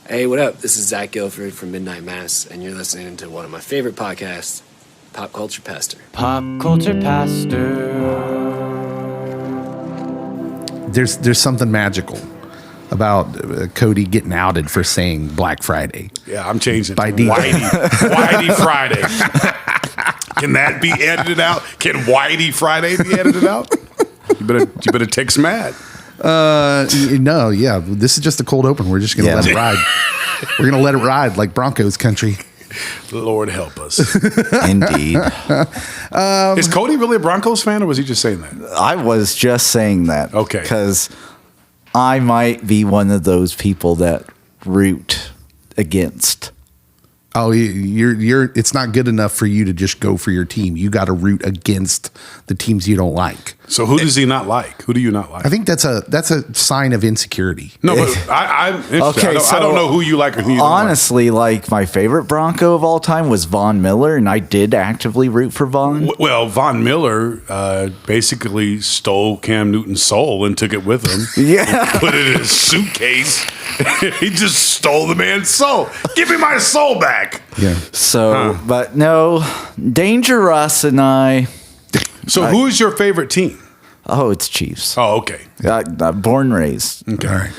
Hey, what up? This is Zach Guilford from Midnight Mass, and you're listening to one of my favorite podcasts, Pop Culture Pastor. Pop Culture Pastor. There's something magical about Cody getting outed for saying Black Friday. Yeah, I'm changing By to D. Whitey Friday. Can that be edited out? Can Whitey Friday be edited out? You better text Matt. No, yeah. This is just a cold open. We're just gonna let it ride. We're gonna let it ride like Broncos country. Lord help us. Indeed. Is Cody really a Broncos fan, or was he just saying that? I was just saying that. Okay. Because I might be one of those people that root against. Oh, you're. It's not good enough for you to just go for your team. You got to root against the teams you don't like. So who does he not like? Who do you not like? I think that's a sign of insecurity. No, but I'm interested. Okay, I don't know who you like or who you don't honestly, like my favorite Bronco of all time was Von Miller, and I did actively root for Von. like. Well, Von Miller basically stole Cam Newton's soul and took it with him. Yeah. Put it in his suitcase. He just stole the man's soul. Give me my soul back. Yeah. So, but no, Dangerous and I. So who is your favorite team? Oh, it's Chiefs. Oh, okay. Born raised. Okay. All right.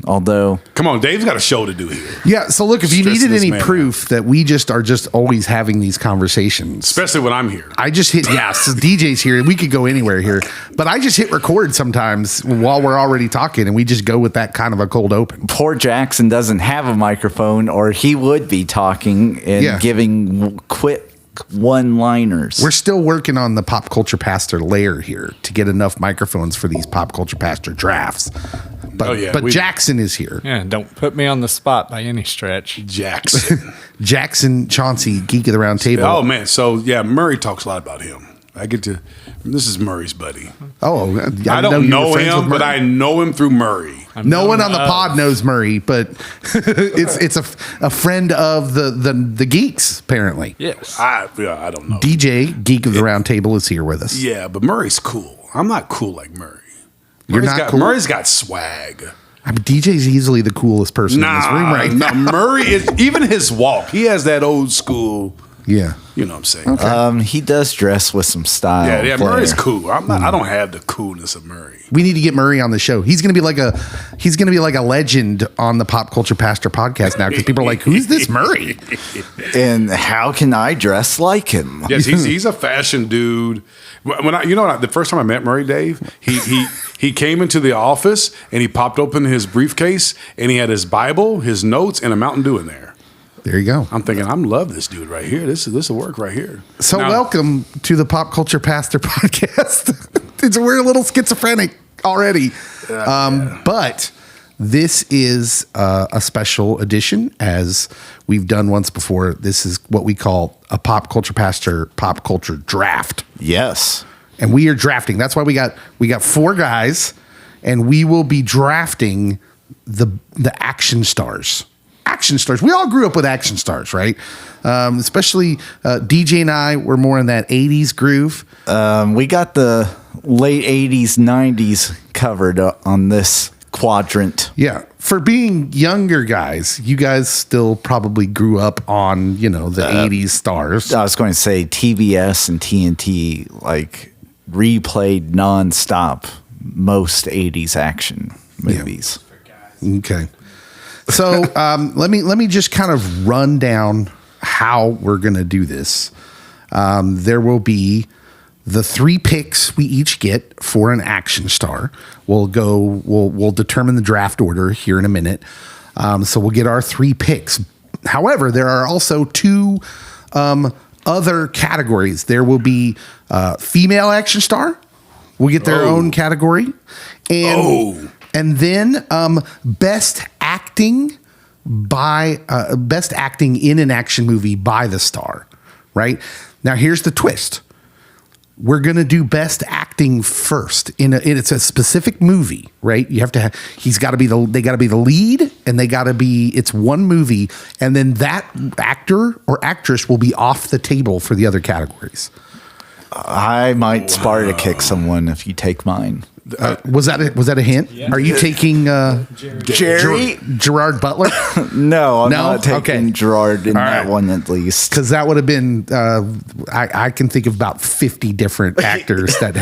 Although. Come on, Dave's got a show to do here. Yeah. So look, if you Stressing needed this any man proof that we just are just always having these conversations, Especially when I'm here. I just hit, so DJ's here. We could go anywhere here, but I just hit record sometimes while we're already talking, and we just go with that kind of a cold open. Poor Jackson doesn't have a microphone, or he would be talking and giving quick one-liners. We're still working on the Pop Culture Pastor layer here to get enough microphones for these Pop Culture Pastor drafts. But Jackson is here. Yeah, don't put me on the spot by any stretch. Jackson. Jackson Chauncey, Geek of the Round Table. Oh, man. So, yeah, Murray talks a lot about him. This is Murray's buddy. Oh, I don't know him, but I know him through Murray. No one on the pod knows Murray, but it's a friend of the geeks, apparently. Yes. I don't know. DJ, Geek of the Round Table, is here with us. Yeah, but Murray's cool. I'm not cool like Murray. You're not cool? Murray's got swag. I mean, DJ's easily the coolest person in this room right now. Murray is, even his walk, he has that old school. Yeah. You know what I'm saying? He does dress with some style. Yeah, Murray's cool. I don't have the coolness of Murray. We need to get Murray on the show. He's gonna be like a legend on the Pop Culture Pastor podcast now, because people are like, who's this Murray? And how can I dress like him? Yes, he's a fashion dude. The first time I met Murray, Dave, he came into the office and he popped open his briefcase and he had his Bible, his notes, and a Mountain Dew in there. There you go. I'm thinking, I love this dude right here. This will work right here. So welcome to the Pop Culture Pastor podcast. We're a little schizophrenic already, but this is a special edition, as we've done once before. This is what we call a Pop Culture Pastor Pop Culture Draft. Yes. And we are drafting. That's why we got four guys, and we will be drafting the action stars. Action stars. We all grew up with action stars, right? Especially DJ and I were more in that 80s groove. We got the late 80s, 90s covered on this quadrant. Yeah. For being younger guys, you guys still probably grew up on, the 80s stars. I was going to say TBS and TNT like replayed nonstop most 80s action movies. Yeah. Okay. So let me just kind of run down how we're going to do this. There will be the 3 picks we each get for an action star. We'll determine the draft order here in a minute. So we'll get our 3 picks. However, there are also 2 other categories. There will be female action star. We'll get their own category. And then best acting in an action movie by the star, right? Now here's the twist. We're going to do best acting first it's a specific movie, right? You have to have, they got to be the lead, and it's one movie, and then that actor or actress will be off the table for the other categories. I might Sparta kick someone if you take mine. Was that a hint? Yeah. Are you taking Jerry? Gerard Butler? No, I'm No? not taking Okay. Gerard in All that right. one at least. Because that would have been. I can think of about 50 different actors that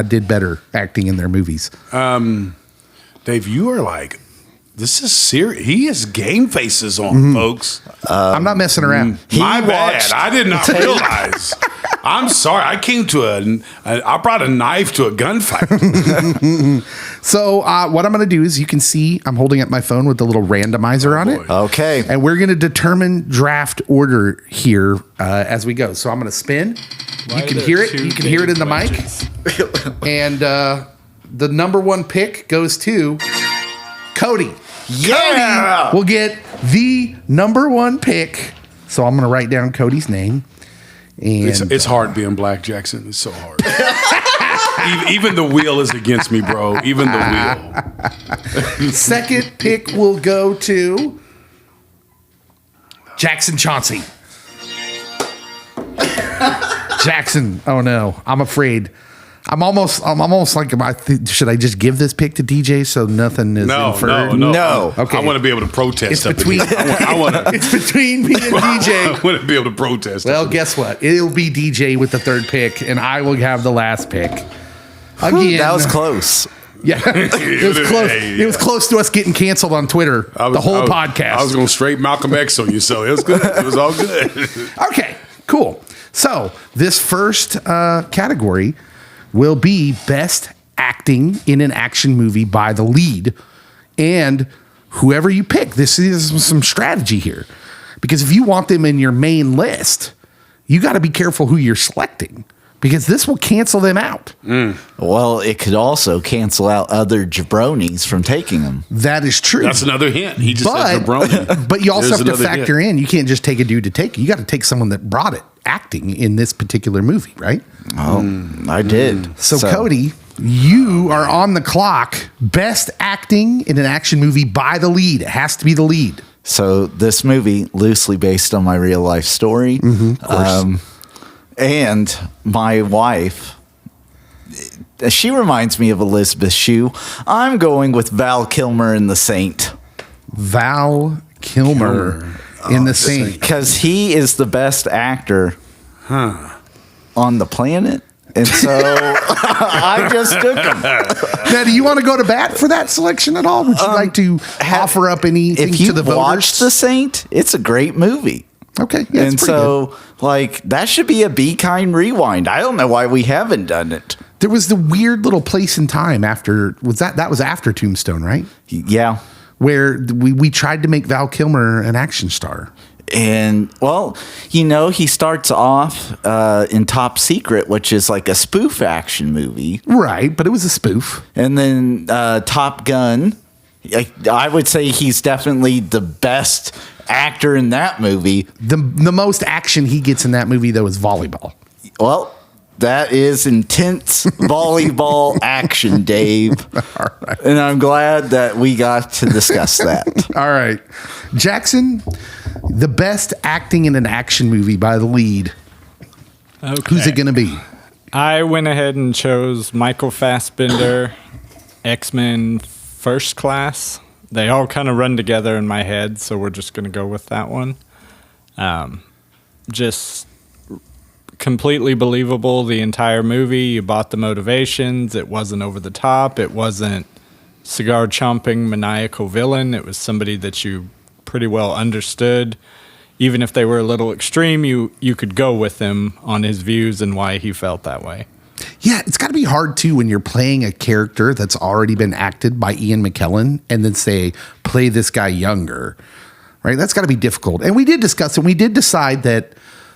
did better acting in their movies. Dave, you are like, this is serious. He has game faces on, folks. I'm not messing around. My bad. watched- I did not realize. I'm sorry. I came to I brought a knife to a gunfight. So what I'm going to do is, you can see I'm holding up my phone with the little randomizer on it. boy. Okay. And we're going to determine draft order here as we go. So I'm going to spin. Why You are can there hear it. two You can hear it in the mic. wedges? And the number one pick goes to Cody. Yeah. Cody will get the number one pick. So I'm going to write down Cody's name. And It's hard being Black Jackson. It's so hard. Even the wheel is against me, bro. Even the wheel. second pick will go to Jackson Chauncey. Jackson. Oh no, I'm afraid. I'm almost like, should I just give this pick to DJ so nothing is inferred? No. Okay. I want to be able to protest. It's up in between. here. I want to. It's between me and DJ. I want to be able to protest. Well, up in guess what? It'll be DJ with the third pick, and I will have the last pick. Again, That was close. Yeah, it was close. Hey, It was close to us getting canceled on Twitter. The whole podcast. I was going straight Malcolm X on you, so it was good. It was all good. Okay, cool. So this first category will be best acting in an action movie by the lead. And whoever you pick, this is some strategy here. Because if you want them in your main list, you got to be careful who you're selecting, because this will cancel them out. Well, it could also cancel out other jabronis from taking them. That is true. That's another hint. He just said jabroni. But you also There's have to another factor in, you can't just take a dude to take it. You got to take someone that brought it acting in this particular movie, right? Oh, I did. So, Cody, you are on the clock. Best acting in an action movie by the lead. It has to be the lead. So this movie, loosely based on my real life story. Of course. And my wife, she reminds me of Elizabeth Shue. I'm going with Val Kilmer in The Saint. Val Kilmer in The Saint. Because he is the best actor on the planet. And so I just took him. Now, do you want to go to bat for that selection at all? Would you like to offer up anything If you to the voters? watch The Saint, it's a great movie. Okay, yeah, And it's pretty good. so, like, that should be a Be Kind rewind. I don't know why we haven't done it. There was the weird little place in time after, that was after Tombstone, right? Yeah. Where we tried to make Val Kilmer an action star. And, well, you know, he starts off in Top Secret, which is like a spoof action movie. Right, but it was a spoof. And then Top Gun, I would say he's definitely the best actor in that movie. The most action he gets in that movie, though, is volleyball. Well, that is intense volleyball action, Dave. All right. And I'm glad that we got to discuss that. All right. Jackson, the best acting in an action movie by the lead. Okay. Who's it going to be? I went ahead and chose Michael Fassbender, X-Men First Class. They all kind of run together in my head, so we're just going to go with that one. Just completely believable, the entire movie. You bought the motivations. It wasn't over the top. It wasn't cigar chomping maniacal villain. It was somebody that you pretty well understood. Even if they were a little extreme, you could go with him on his views and why he felt that way. Yeah, it's got to be hard, too, when you're playing a character that's already been acted by Ian McKellen and then say, play this guy younger, right? That's got to be difficult. And we did discuss it. We did decide that,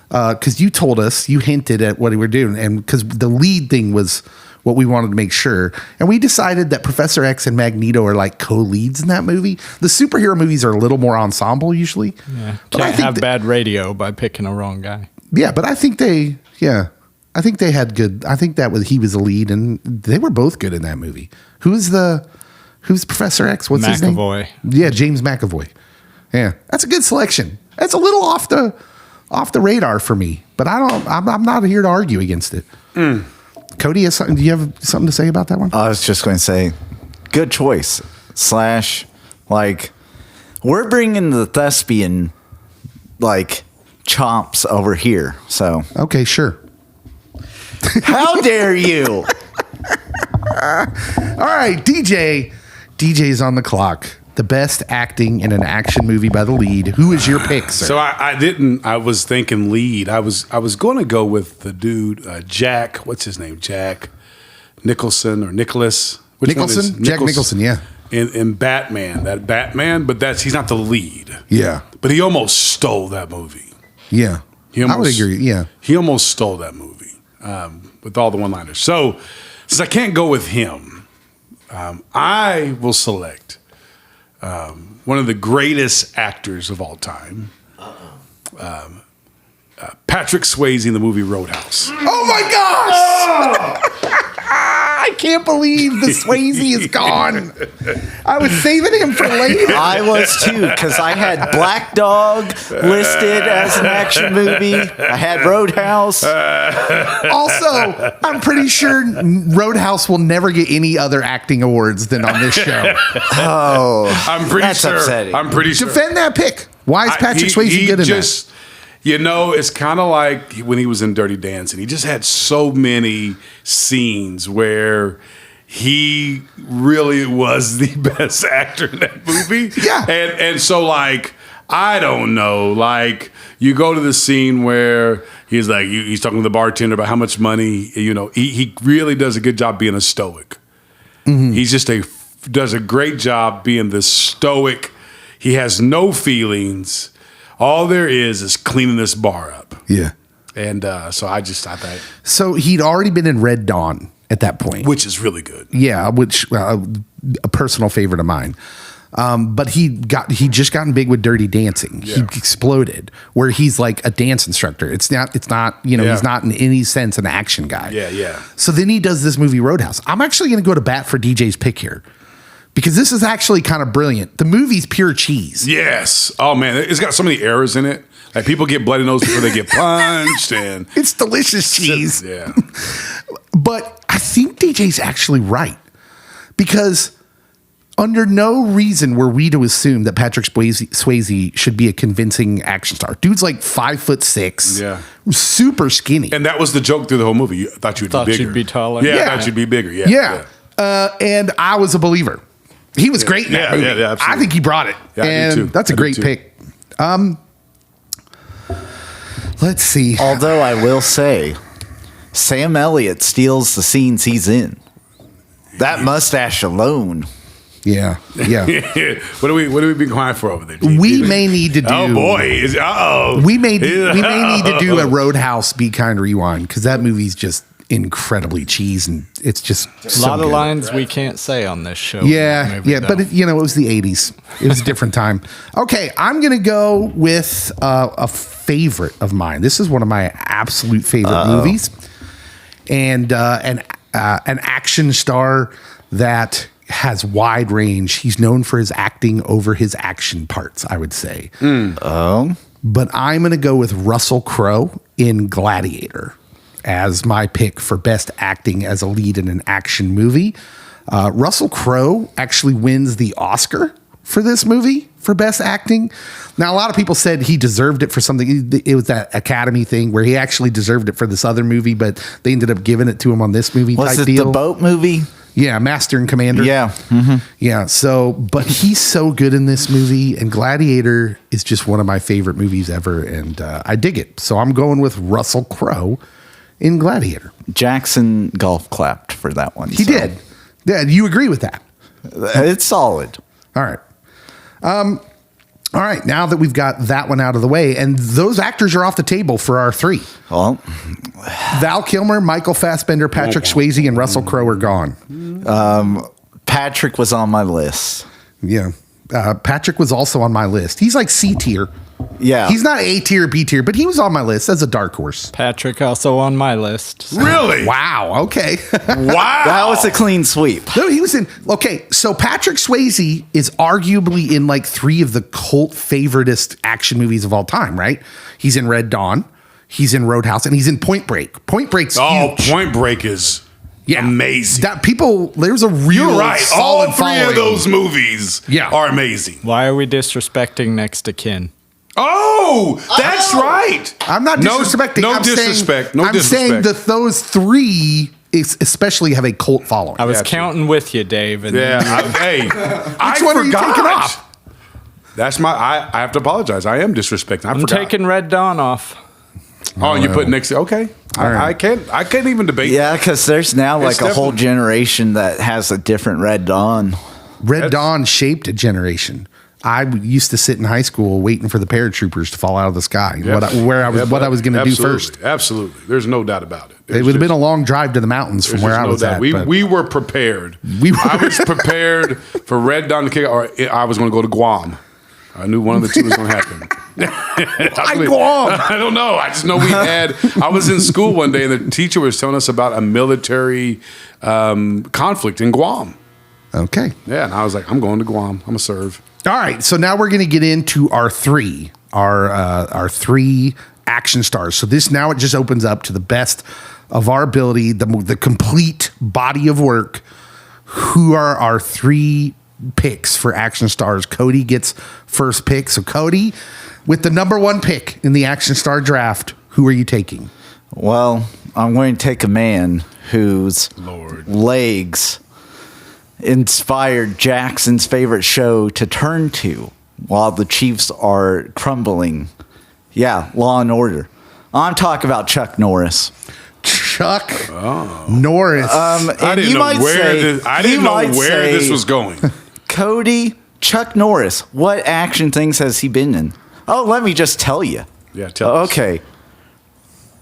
because you told us, you hinted at what we were doing, and because the lead thing was what we wanted to make sure. And we decided that Professor X and Magneto are like co-leads in that movie. The superhero movies are a little more ensemble usually. Yeah, But I can't think have bad radio by picking a wrong guy. Yeah, but I think they had good. I think he was the lead, and they were both good in that movie. Who's Professor X? What's his name? McAvoy. Yeah, James McAvoy. Yeah, that's a good selection. That's a little off the radar for me, but I'm not here to argue against it. Cody, do you have something to say about that one? I was just going to say, good choice. / like, we're bringing the thespian, like, chops over here. So, Okay, sure. how dare you? All right, DJ's on the clock. The best acting in an action movie by the lead. Who is your pick, sir? So I was thinking lead. I was going to go with the dude Jack. What's his name? Jack Nicholson or Nicholas? Which one is Nicholson? Jack Nicholson, yeah. In Batman, but he's not the lead. Yeah. But he almost stole that movie. Yeah. I would agree, yeah. He almost stole that movie with all the one-liners. So since I can't go with him, I will select one of the greatest actors of all time, Patrick Swayze in the movie Roadhouse. Oh my gosh! I can't believe the Swayze is gone. I was saving him for later. I was too, because I had Black Dog listed as an action movie. I had Roadhouse. Also, I'm pretty sure Roadhouse will never get any other acting awards than on this show. Oh, I'm pretty that's sure. upsetting. I'm pretty sure. Defend that pick. Why is Patrick Swayze good in that? You know, it's kind of like when he was in Dirty Dancing. He just had so many scenes where he really was the best actor in that movie. Yeah. And so, like, I don't know. Like, you go to the scene where he's like, he's talking to the bartender about how much money, you know, he really does a good job being a stoic. Mm-hmm. He's just does a great job being this stoic. He has no feelings. All there is cleaning this bar up. Yeah. And so I thought. So he'd already been in Red Dawn at that point. Which is really good. Yeah, which a personal favorite of mine. But he just gotten big with Dirty Dancing. Yeah. He exploded where he's like a dance instructor. It's not, you know, he's not in any sense an action guy. Yeah, yeah. So then he does this movie Roadhouse. I'm actually going to go to bat for DJ's pick here because this is actually kind of brilliant. The movie's pure cheese. Yes. Oh man, it's got so many errors in it. Like people get bloody nose before they get punched, and It's delicious cheese. yeah. But I think DJ's actually right because under no reason were we to assume that Patrick Swayze should be a convincing action star. Dude's like 5'6", Yeah. super skinny. And that was the joke through the whole movie. I thought you'd be bigger. you'd be taller. Yeah, Yeah. I thought you'd be bigger. Yeah. Yeah. And I was a believer. He was great in that Yeah, movie. yeah, absolutely. I think he brought it. Yeah, I do and too. that's a I do great too. pick. Let's see. Although I will say, Sam Elliott steals the scenes he's in. That mustache alone. Yeah. Yeah. What do we be quiet for over there? We may need to do. Oh boy! We may need to do a Roadhouse Be Kind Rewind because that movie's just incredibly cheese and it's just A lot of lines we can't say on this show. Yeah, Maybe, yeah, though. but it was the 80s. It was a different time. Okay, I'm going to go with a favorite of mine. This is one of my absolute favorite movies. And an action star that has wide range. He's known for his acting over his action parts, I would say. Oh. But I'm going to go with Russell Crowe in Gladiator as my pick for best acting as a lead in an action movie. Russell Crowe actually wins the Oscar for this movie for best acting. Now, a lot of people said he deserved it for something. It was that Academy thing where he actually deserved it for this other movie, but they ended up giving it to him on this movie Was type it deal. the boat movie? Yeah, Master and Commander. Yeah. Yeah. So, but he's so good in this movie, and Gladiator is just one of my favorite movies ever, and I dig it. So I'm going with Russell Crowe in Gladiator. Jackson golf clapped for that one. He did. Yeah, you agree with that? It's solid. All right. All right. Now that we've got that one out of the way, and those actors are off the table for our three. Well, Val Kilmer, Michael Fassbender, Patrick Swayze, and Russell Crowe are gone. Patrick was on my list. Yeah. Patrick was also on my list. He's like C tier. Yeah. He's not A tier, B tier, but he was on my list as a dark horse. Patrick also on my list. So. Really? Wow. Okay. Wow. That was a clean sweep. No, he was in. Okay, so Patrick Swayze is arguably in like 3 of the cult favoritist action movies of all time, right? He's in Red Dawn. He's in Roadhouse, and he's in Point Break. Point Break's huge. Point Break is amazing. There's a real You're right. solid All three following. of those movies are amazing. Why are we disrespecting Next to Kin? Oh, that's right. I'm not disrespecting. No I'm disrespect. Saying, I'm saying that those three especially have a cult following. I was counting with you, Dave. And Which one are you taking off? That's I have to apologize. I am disrespecting. I'm taking Red Dawn off. Oh, you put next. Okay, right. I can't even debate. Yeah, because there's now It's like a whole definitely- generation that has a different Red Dawn. Red Dawn shaped a generation. I used to sit in high school waiting for the paratroopers to fall out of the sky. What I was going to do first. Absolutely, there's no doubt about it. It would have been a long drive to the mountains from where I was at. We were prepared. I was prepared for Red Dawn to kick, or I was going to go to Guam. I knew one of the two was going to happen. Why Guam? I don't know. I just know I was in school one day and the teacher was telling us about a military conflict in Guam. Okay. Yeah, and I was like, I'm going to Guam. I'm going to serve. All right. So now we're going to get into our three action stars. So this now it just opens up to the best of our ability, the complete body of work. Who are our three picks for action stars? Cody gets first pick. So Cody, with the number one pick in the action star draft, who are you taking? Well, I'm going to take a man whose legs inspired Jackson's favorite show to turn to while the Chiefs are crumbling. Yeah, Law and Order. I'm talking about Chuck Norris. Chuck Norris. I didn't know where this was going. Cody, Chuck Norris, what action things has he been in? Oh, let me just tell you. Yeah, tell us. Okay.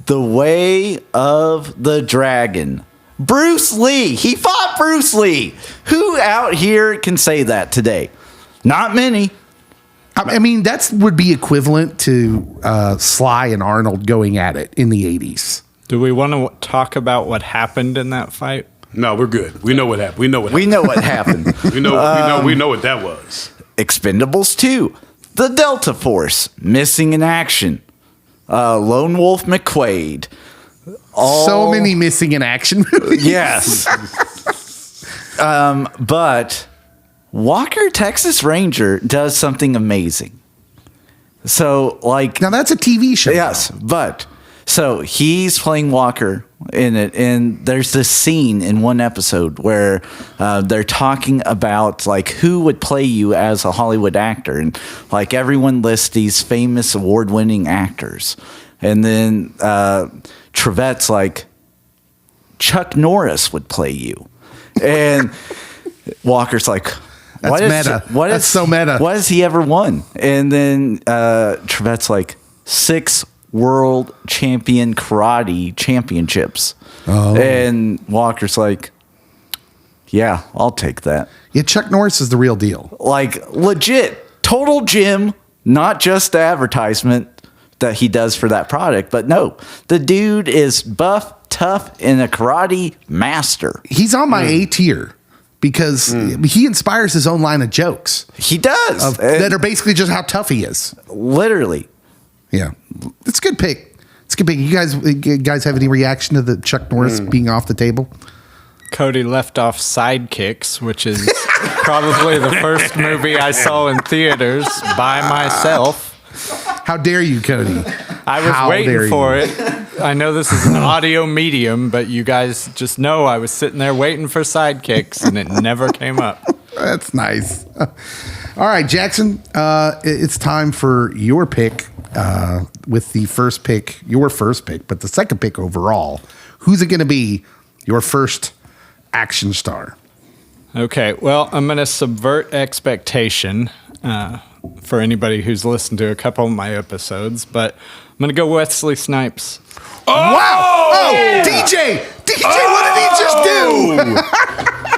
The Way of the Dragon. Bruce Lee. He fought Bruce Lee. Who out here can say that today? Not many. I mean, that would be equivalent to Sly and Arnold going at it in the 80s. Do we want to talk about what happened in that fight? No, we're good. We know what happened. We know what happened. we know what that was. Expendables 2. The Delta Force. Missing in action. Lone Wolf McQuaid. So many missing in action movies. Yes. But Walker, Texas Ranger does something amazing. So, like... Now, that's a TV show. Yes, but... So, he's playing Walker in it, and there's this scene in one episode where they're talking about, like, who would play you as a Hollywood actor. And, like, everyone lists these famous award-winning actors. And then Trevette's like, Chuck Norris would play you. And Walker's like... That's so meta. What has he ever won? And then Trevette's like, 6 world champion karate championships. Oh. And Walker's like, yeah, I'll take that. Yeah, Chuck Norris is the real deal. Like, legit, total gym, not just the advertisement that he does for that product. But no, the dude is buff, tough, and a karate master. He's on my A tier. Because he inspires his own line of jokes. He does. That are basically just how tough he is. Literally. Yeah. It's a good pick. It's a good pick. You guys have any reaction to the Chuck Norris being off the table? Cody left off Sidekicks, which is probably the first movie I saw in theaters by myself. How dare you, Cody? I was waiting for it. I know this is an audio medium, but you guys just know I was sitting there waiting for Sidekicks, and it never came up. That's nice. All right, Jackson, it's time for your pick with the first pick, your first pick, but the second pick overall. Who's it going to be your first action star? Okay, well, I'm going to subvert expectation for anybody who's listened to a couple of my episodes, but I'm going to go Wesley Snipes. Oh! Wow! Oh, DJ, what did he just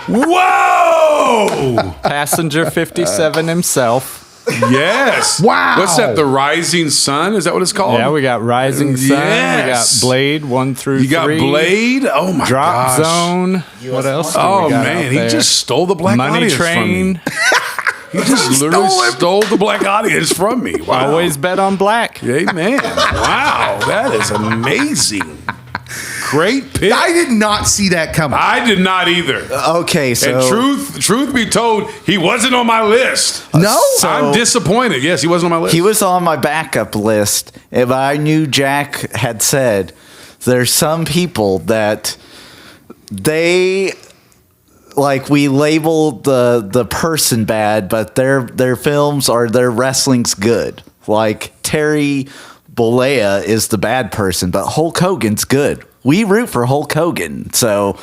do? Whoa! Passenger 57 himself. Yes. Wow. What's that? The Rising Sun? Is that what it's called? Yeah, we got Rising Sun. Yes. We got Blade 1 through 3. You got Blade? Oh my Drop gosh. Zone. What else? Oh we got man, out he there? just stole the black Money audience Train. from me. He just literally stole the black audience from me. Wow. Always bet on black. Amen. Wow, that is amazing. Great pick. I did not see that coming. I did not either. Okay, so And truth be told, he wasn't on my list. No? So- I'm disappointed. Yes, he wasn't on my list. he was on my backup list. If I knew Jack had said there's some people that they like we label the person bad, but their films or their wrestling's good. Like Terry Bollea is the bad person, but Hulk Hogan's good. We root for Hulk Hogan. So,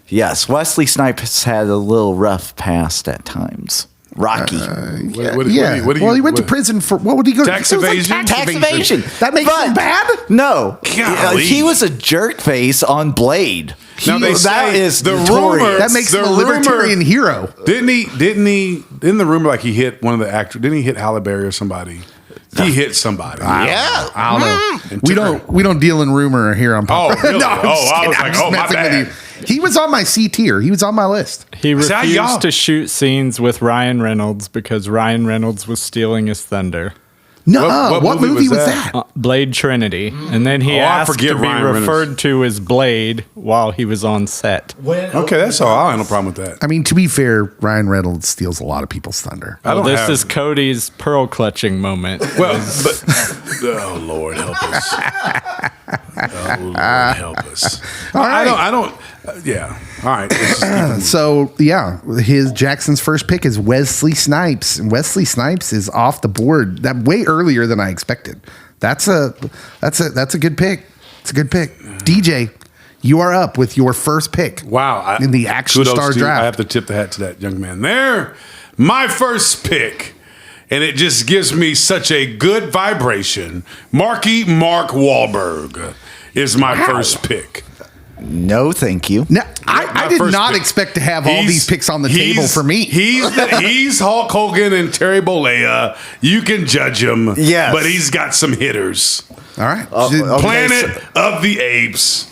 yes, Wesley Snipes had a little rough past at times. Rocky. What Well, he went to prison for what would he go? Tax It was like evasion? Tax evasion. That makes him bad. No. Golly. He was a jerk face on Blade. Now they that say is the notorious. rumor- That makes The him a libertarian hero. Didn't the rumor like he hit one of the actors? Didn't he hit Halle Berry or somebody? He hit somebody. Yeah. I don't know. And We don't deal in rumor here on Oh, Pop. really? No, I'm Oh, just I kidding. was I'm like, just oh, my messing with bad. you. He was on my C tier. He was on my list. He See, y'all- refused to shoot scenes with Ryan Reynolds because Ryan Reynolds was stealing his thunder. No, What what movie movie was was that? that? Blade Trinity. And then he Oh, I asked forget to be Ryan Reynolds. referred to as Blade while he was on set. Okay, that's all. I have no problem with that. I mean, to be fair, Ryan Reynolds steals a lot of people's thunder. I don't This have- is Cody's pearl clutching moment. Well, but oh Lord help us! Oh Lord help us! I don't. Yeah. All right. Let's just keep it moving. So yeah, Jackson's first pick is Wesley Snipes, and Wesley Snipes is off the board that way earlier than I expected. That's a good pick. It's a good pick. DJ, you are up with your first pick. Wow. In the Action kudos Star to- draft. I have to tip the hat to that young man there. My first pick, and it just gives me such a good vibration. Mark Wahlberg is my first pick. No, thank you. Now, I did first not pick. expect to have all He's- these picks on the table he's- for me. He's Hulk Hogan and Terry Bollea. You can judge him. Yes. But he's got some hitters. All right. Okay, Planet of the Apes.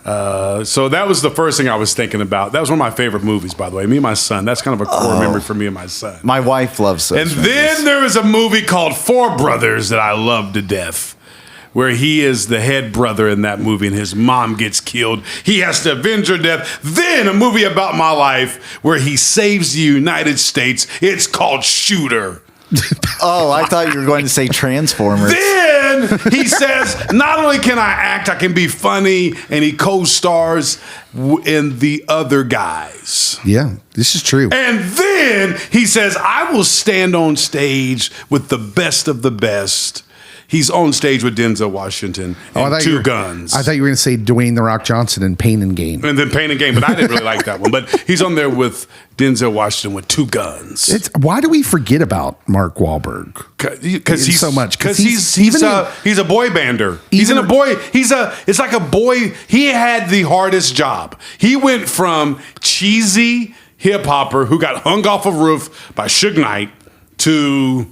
So that was the first thing I was thinking about. That was one of my favorite movies, by the way. Me and my son. That's kind of a core memory for me and my son. My wife loves those. And movies. then there was a movie called Four Brothers that I love to death, where he is the head brother in that movie and his mom gets killed. He has to avenge her death. Then a movie about my life where he saves the United States. It's called Shooter. Oh, I thought you were going to say Transformers. Then he says, not only can I act, I can be funny, and he co-stars in The Other Guys. Yeah, this is true. And then he says, I will stand on stage with the best of the best. He's on stage with Denzel Washington and Two Guns. I thought you were going to say Dwayne The Rock Johnson in Pain and Gain. And then Pain and Gain, but I didn't really like that one. But he's on there with Denzel Washington with Two Guns. Why do we forget about Mark Wahlberg? Because he's so much. Because 'Cause he's a boy bander. He's in a boy. It's like a boy. He had the hardest job. He went from cheesy hip hopper who got hung off a roof by Suge Knight to.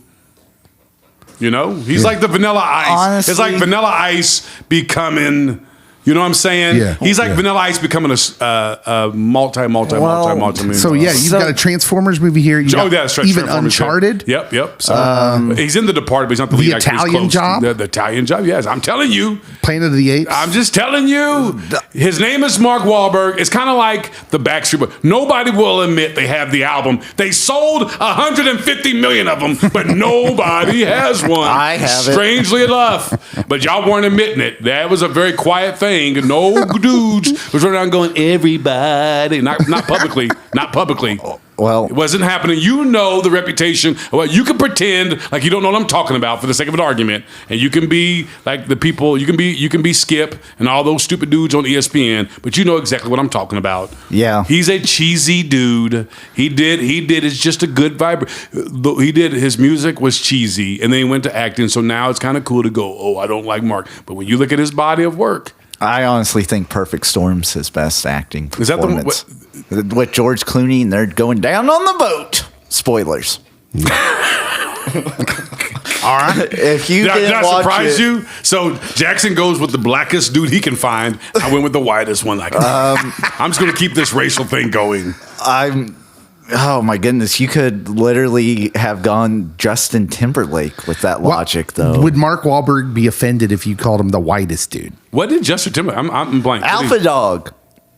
He's like the Vanilla Ice. Honestly, it's like Vanilla Ice becoming. You know what I'm saying? Yeah. He's like Vanilla Ice becoming a multi-million. So yeah, you've got a Transformers movie here. You got that's right. even Transformers, Uncharted. Yep. So he's in The Departed, but he's not the lead actor. He's Italian close. Job? The Italian Job. Yes, I'm telling you. Planet of the Apes. I'm just telling you. His name is Mark Wahlberg. It's kind of like the Backstreet Boys. Nobody will admit they have the album. They sold 150 million of them, but nobody has one. I have it. Strangely enough, but y'all weren't admitting it. That was a very quiet thing. No dudes was running around going, everybody. Not publicly. Not publicly. Well, It wasn't happening. You know the reputation. Well, you can pretend like you don't know what I'm talking about for the sake of an argument, and you can be like the people. You can be Skip and all those stupid dudes on ESPN, but you know exactly what I'm talking about. Yeah. He's a cheesy dude. He did. It's just a good vibe. He did. His music was cheesy, and then he went to acting. So now it's kind of cool to go, oh, I don't like Mark. But when you look at his body of work, I honestly think Perfect Storm's his best acting Is that the one- performance. With George Clooney, and they're going down on the boat. Spoilers. all right. If you Did didn't I watch surprise it, you? So Jackson goes with the blackest dude he can find. I went with the whitest one. I'm just going to keep this racial thing going. Oh my goodness, you could literally have gone Justin Timberlake with that logic, though. Would Mark Wahlberg be offended if you called him the whitest dude? What did Justin Timberlake? I'm blank. Alpha Dog.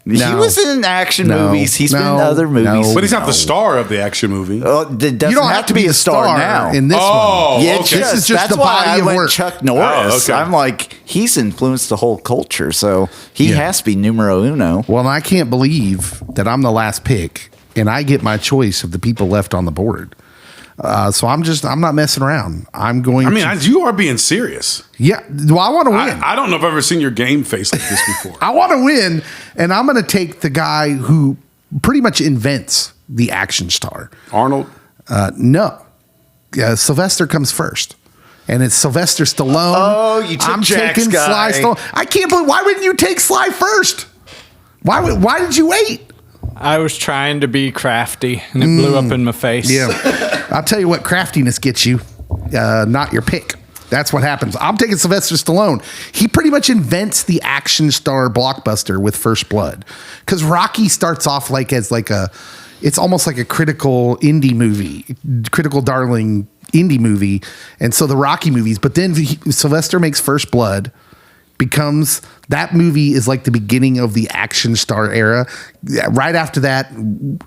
He No. was in action No. movies. He's been in No. other movies. No. But he's not the star of the action movie. It doesn't have to be a star now. in this Oh, one. Yeah, okay. This is just that's the why body I of went work. Chuck Norris. Oh, okay. I'm like, he's influenced the whole culture, so he Yeah. has to be numero uno. Well, and I can't believe that I'm the last pick and I get my choice of the people left on the board. So I'm not messing around. I'm going I mean, to, you are being serious. yeah. Well, I want to win. I don't know if I've ever seen your game face like this before. I want to win, and I'm going to take the guy who pretty much invents the action star. Arnold. No, Sylvester comes first, and it's Sylvester Stallone. Oh, you took I'm Jack's taking Sly guy. Stallone. I can't believe. Why wouldn't you take Sly first? Why did you wait? I was trying to be crafty, and it blew up in my face. Yeah, I'll tell you what craftiness gets you, not your pick. That's what happens. I'm taking Sylvester Stallone. He pretty much invents the action star blockbuster with First Blood, because Rocky starts off it's almost like a critical indie movie, critical darling indie movie, and so the Rocky movies. But then Sylvester makes First Blood. Becomes that movie is like the beginning of the action star era. Right after that,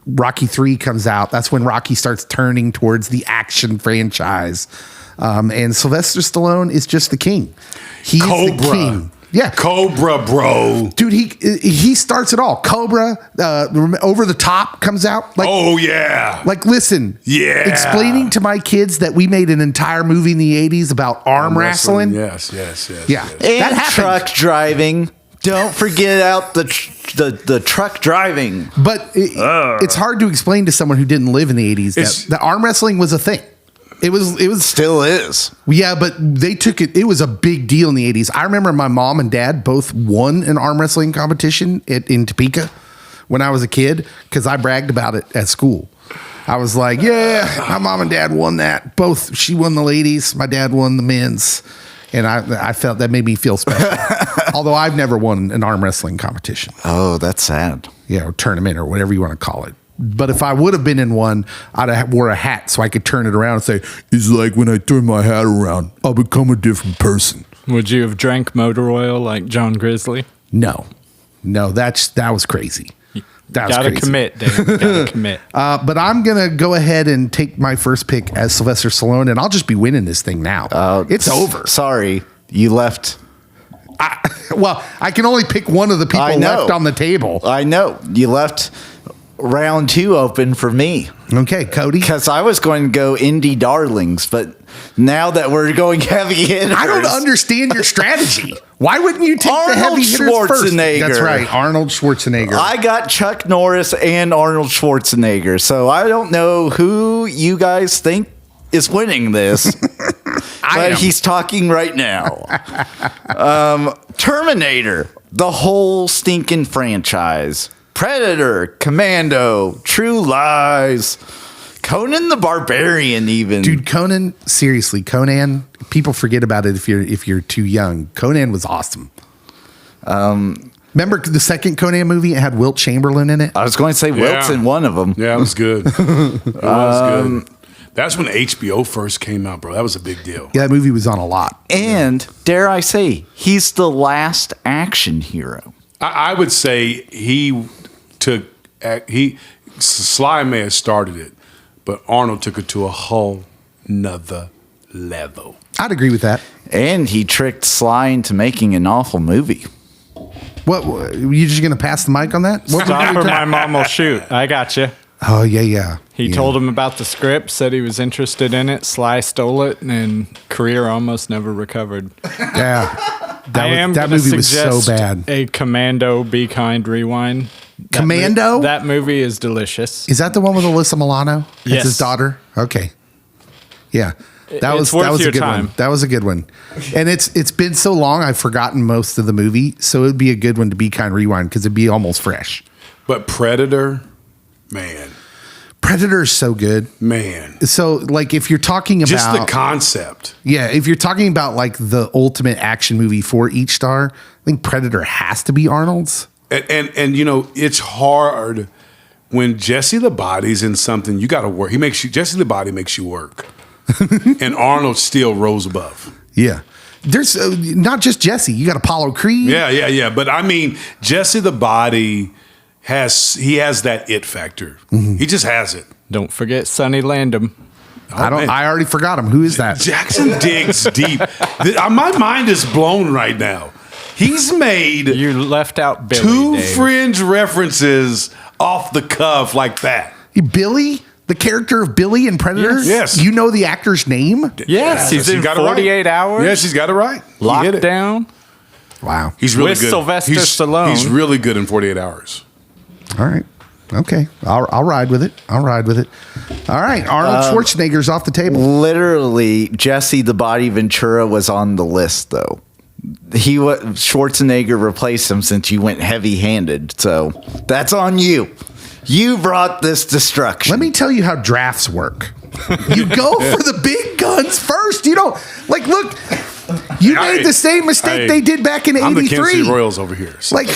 Rocky 3 comes out. That's when Rocky starts turning towards the action franchise. And Sylvester Stallone is just the king. He's the king. Yeah. Cobra, bro. Dude, he starts it all. Cobra, Over the Top comes out. Like, Oh, yeah. like, listen. Yeah. Explaining to my kids that we made an entire movie in the 80s about arm wrestling. Yes. Yeah. And That happened. truck driving. Don't forget out the truck driving. But it's hard to explain to someone who didn't live in the 80s that the arm wrestling was a thing. It was Still is. yeah, but they took it. It was a big deal in the 80s. I remember my mom and dad both won an arm wrestling competition in Topeka when I was a kid because I bragged about it at school. I was like, yeah, my mom and dad won that. Both. She won the ladies. My dad won the men's. And I felt that made me feel special. Although I've never won an arm wrestling competition. Oh, that's sad. Or tournament or whatever you want to call it. But if I would have been in one, I'd have wore a hat so I could turn it around and say, it's like when I turn my hat around, I'll become a different person. Would you have drank motor oil like John Grizzly? No, that was crazy. That was Gotta crazy. commit, Dave. Gotta commit. But I'm going to go ahead and take my first pick as Sylvester Stallone, and I'll just be winning this thing now. It's over. Sorry, you left. I can only pick one of the people I know. left on the table. I know you left round 2 open for me Okay, Cody. because I was going to go indie darlings, but now that we're going heavy hitters, I don't understand your strategy. Why wouldn't you take the Arnold heavy hitters first? Schwarzenegger. That's right, Arnold Schwarzenegger. I got Chuck Norris and Arnold Schwarzenegger, so I don't know who you guys think is winning this. But am. he's talking right now. Terminator, the whole stinking franchise. Predator, Commando, True Lies, Conan the Barbarian, even. Dude, Conan, seriously, Conan, people forget about it if you're too young. Conan was awesome. Remember the second Conan movie? It had Wilt Chamberlain in it. I was going to say Wilt's in one of them. Yeah, it was good. It was good. That's when HBO first came out, bro. That was a big deal. Yeah, that movie was on a lot. And dare I say, he's the last action hero. I would say Sly may have started it, but Arnold took it to a whole nother level. I'd agree with that. And he tricked Sly into making an awful movie. What you just gonna pass the mic on that? What Stop movie or we my talking- mom will shoot. I got you. Oh yeah. He told him about the script, said he was interested in it. Sly stole it, and career almost never recovered. Yeah. That gonna movie was so suggest bad. A Commando Be Kind rewind. Commando? That movie is delicious. Is that the one with Alyssa Milano? It's Yes. his daughter. Okay. Yeah. That It's was worth a your good time. one. That was a good one. And it's been so long I've forgotten most of the movie, so it'd be a good one to be kind of rewind because it'd be almost fresh. But Predator, man. Predator's so good. Man. So like if you're talking about Just the concept. yeah, if you're talking about like the ultimate action movie for each star, I think Predator has to be Arnold's. And you know, it's hard when Jesse the Body's in something, you got to work. Jesse the Body makes you work. And Arnold still rose above. Yeah. There's not just Jesse. You got Apollo Creed. Yeah. But I mean, Jesse the Body has that it factor. Mm-hmm. He just has it. Don't forget Sonny Landham. I already forgot him. Who is that? Jackson digs deep. My mind is blown right now. He's made You left out Billy. two Dave. Fringe references off the cuff like that. Billy, the character of Billy in Predator. Yes. You know the actor's name? Yes, he's in got it right. 48 Hours. Yes, he's got it right. He hit it. Lockdown. Wow. He's really With good. Sylvester Stallone. He's really good in 48 Hours. All right. Okay. I'll ride with it. All right. Arnold Schwarzenegger's off the table. Literally, Jesse the Body Ventura was on the list, though. Schwarzenegger replaced him since you went heavy-handed. So that's on you. You brought this destruction. Let me tell you how drafts work. You go for the big guns first. You don't look. You made the same mistake they did back in '83. I'm the Kansas City Royals over here. So Like,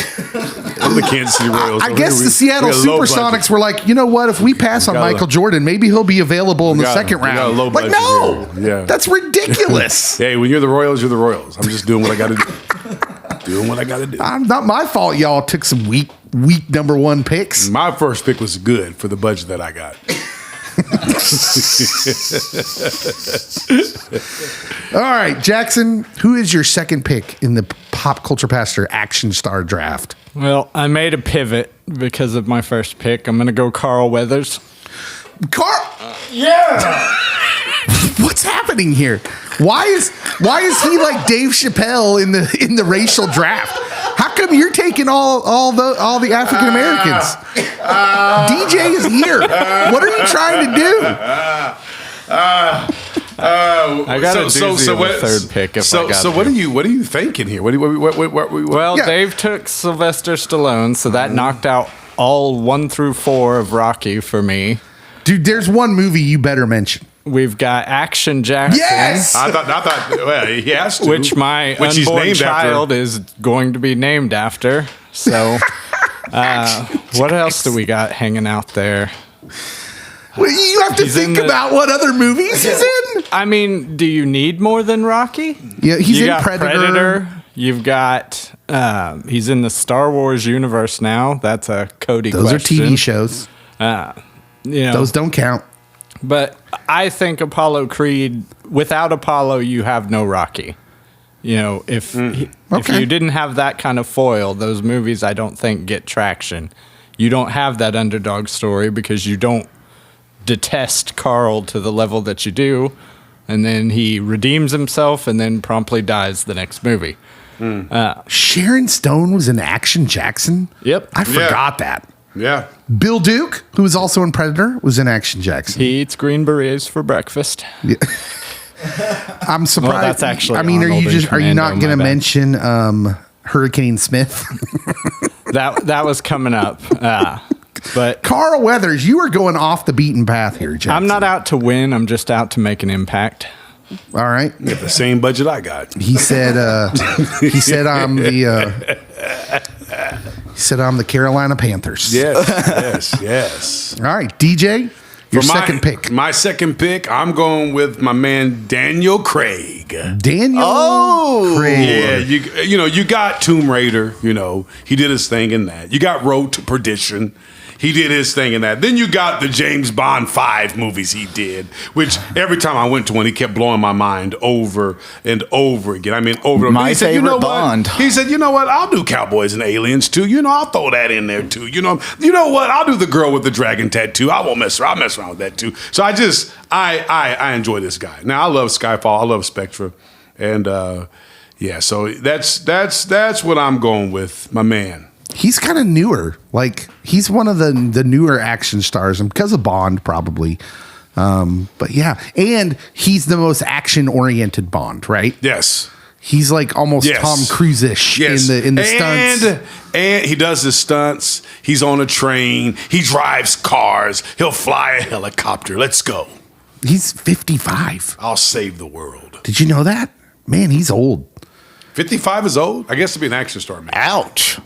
I'm the Kansas City Royals. I guess the Seattle we got low Supersonics budget. were like, you know what? If we pass on got a- Michael Jordan, maybe he'll be available in the got- second we got a round. low Like, budget no, here. Yeah. that's ridiculous. Hey, when you're the Royals, you're the Royals. I'm just doing what I got to do. Doing what I got to do. Not my fault. Y'all took some weak number one picks. My first pick was good for the budget that I got. All right, Jackson, who is your second pick in the Pop Culture Pastor Action Star Draft? Well, I made a pivot because of my first pick. I'm going to go Carl Weathers. Carl. Yeah. What's happening here? Why is he like Dave Chappelle in the racial draft? How come you're taking all the African Americans? DJ is here. What are you trying to do? I got a doozy of a third pick if I got So what are you thinking here? Well, Yeah. Dave took Sylvester Stallone, so that knocked out all 1 through 4 of Rocky for me. Dude, there's one movie you better mention. We've got Action Jackson. Yes. I thought. Well, he has to. Which my Which he's unborn named child after. is going to be named after. So, what else do we got hanging out there? Well, you have to He's think in the- about what other movies he's in. I mean, do you need more than Rocky? Yeah, he's You in got Predator. You've got he's in the Star Wars universe now. That's a Cody Those question. are TV shows. You know, Those don't count. but I think Apollo Creed. Without Apollo, you have no Rocky. You know, if Okay. you didn't have that kind of foil, those movies I don't think get traction. You don't have that underdog story because you don't detest Carl to the level that you do, and then he redeems himself and then promptly dies the next movie. Sharon Stone was in Action Jackson. Yep. I forgot that. Yeah. Bill Duke, who was also in Predator, was in Action Jackson. He eats green berets for breakfast. I'm surprised. Well, that's actually I mean, Arnold in are you not Commando, going to my bad. mention Hurricane Smith? That was coming up. But Carl Weathers, you are going off the beaten path here, Jackson. I'm not out to win. I'm just out to make an impact. All right. You got the same budget I got. He said I'm the Carolina Panthers. Yes. All right, DJ, your For second pick. My second pick, I'm going with my man Daniel Craig. Daniel Craig. Yeah, you got Tomb Raider. You know, he did his thing in that. You got Road to Perdition. He did his thing in that. Then you got the James Bond 5 movies he did, which every time I went to one, he kept blowing my mind over and over again. I mean, over and over. My He said, favorite what? Bond. He said, you know what? I'll do Cowboys and Aliens too. You know, I'll throw that in there too. You know what? I'll do the girl with the dragon tattoo. I won't mess around. I'll mess around with that too. So I enjoy this guy. Now I love Skyfall. I love Spectre, and so that's what I'm going with, my man. He's kind of newer. Like, he's one of the newer action stars, and because of Bond, probably. But yeah, and he's the most action-oriented Bond, right? Yes. He's like almost Yes. Tom Cruise-ish in the stunts. And he does his stunts. He's on a train. He drives cars. He'll fly a helicopter. Let's go. He's 55. I'll save the world. Did you know that? Man, he's old. 55 is old? I guess to be an action star, man. Ouch.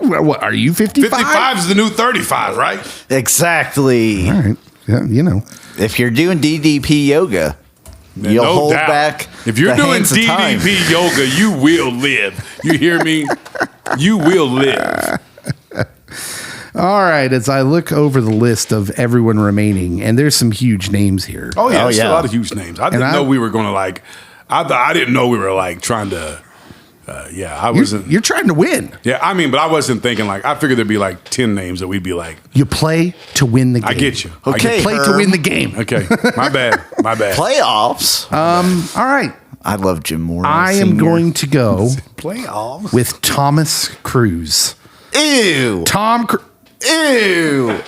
What are you, 55? 55 is the new 35, right? Exactly. All right. Yeah, you know. If you're doing DDP yoga, you'll No hold doubt. back. If you're the doing hands of time. DDP yoga, you will live. You hear me? You will live. All right. As I look over the list of everyone remaining, and there's some huge names here. Oh yeah, Oh, there's yeah. a lot of huge names. I didn't know we were going to like. I didn't know we were like trying to. I wasn't. You're trying to win. Yeah, I mean, but I wasn't thinking like. I figured there'd be like 10 names that we'd be like. You play to win the game. I get you. I Okay. get You play to Herm. win the game. you. Okay, my bad. My bad. Playoffs. All right. I love Jim Morrow. I am Sr. going to go Playoffs. with Thomas Cruise. Ew. Ew.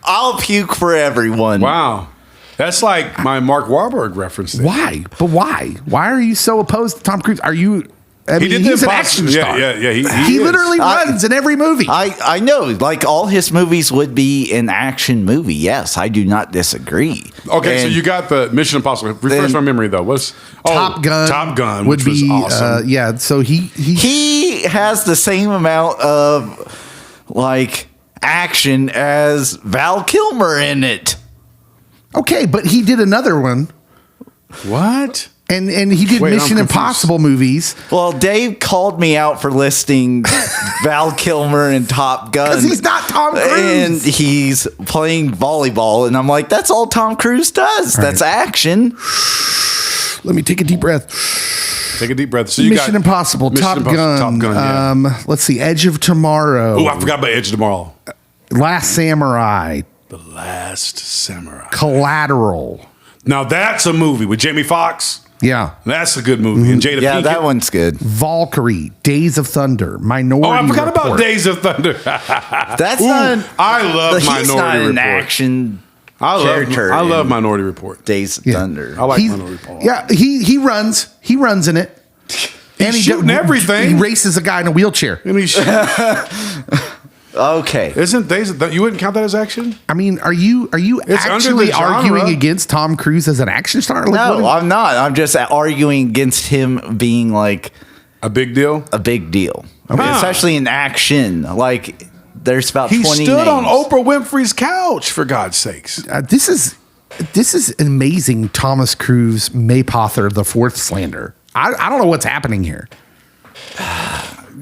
I'll puke for everyone. Wow, that's like my Mark Wahlberg reference. There. Why? But why? Why are you so opposed to Tom Cruise? Are you? I mean, did he's the an impossible- action star. Yeah. He is. literally runs in every movie. I know, like all his movies would be an action movie. Yes, I do not disagree. Okay, so And you got the Mission Impossible. Refresh Then- my memory though. What's Top Gun. Top Gun would which was be awesome. yeah. So he has the same amount of like action as Val Kilmer in it. okay, but he did another one, What? and he did Wait, I'm Mission confused. Impossible movies Well, Dave called me out for listing Val Kilmer in Top Gun. because he's not Tom And Cruise. he's playing volleyball, and I'm like, that's all Tom Cruise does. That's action. Let me take a deep breath. Take a deep breath. So you Mission got Impossible, Mission Top Impossible, Gun. Top Gun. Yeah. Let's see, Edge of Tomorrow, Oh, I forgot about Edge of Tomorrow. Last Samurai, The Last Samurai. Collateral. Now that's a movie with Jamie Foxx. Yeah. That's a good movie. And Jada Yeah, Pinkett. that one's good. Valkyrie, Days of Thunder, Minority Oh, I forgot Report. about Days of Thunder. That's Ooh, not. I love He's Minority not an Report. action I character. love in Minority Report. Days of Yeah. Thunder. I like He's- Minority Report. Yeah, he runs. He runs in it. He's shooting everything. He races a guy in a wheelchair. I mean, Okay. isn't Days of Thunder? You wouldn't count that as action? I mean, are you It's under actually the genre. arguing against Tom Cruise as an action star? Like, No, what I'm not. I'm just arguing against him being like A big deal? a big deal, especially in action. Like there's about He 20 stood names. on Oprah Winfrey's couch, for God's sakes. this is amazing. Thomas Cruise, Maypother, the fourth slander. I don't know what's happening here.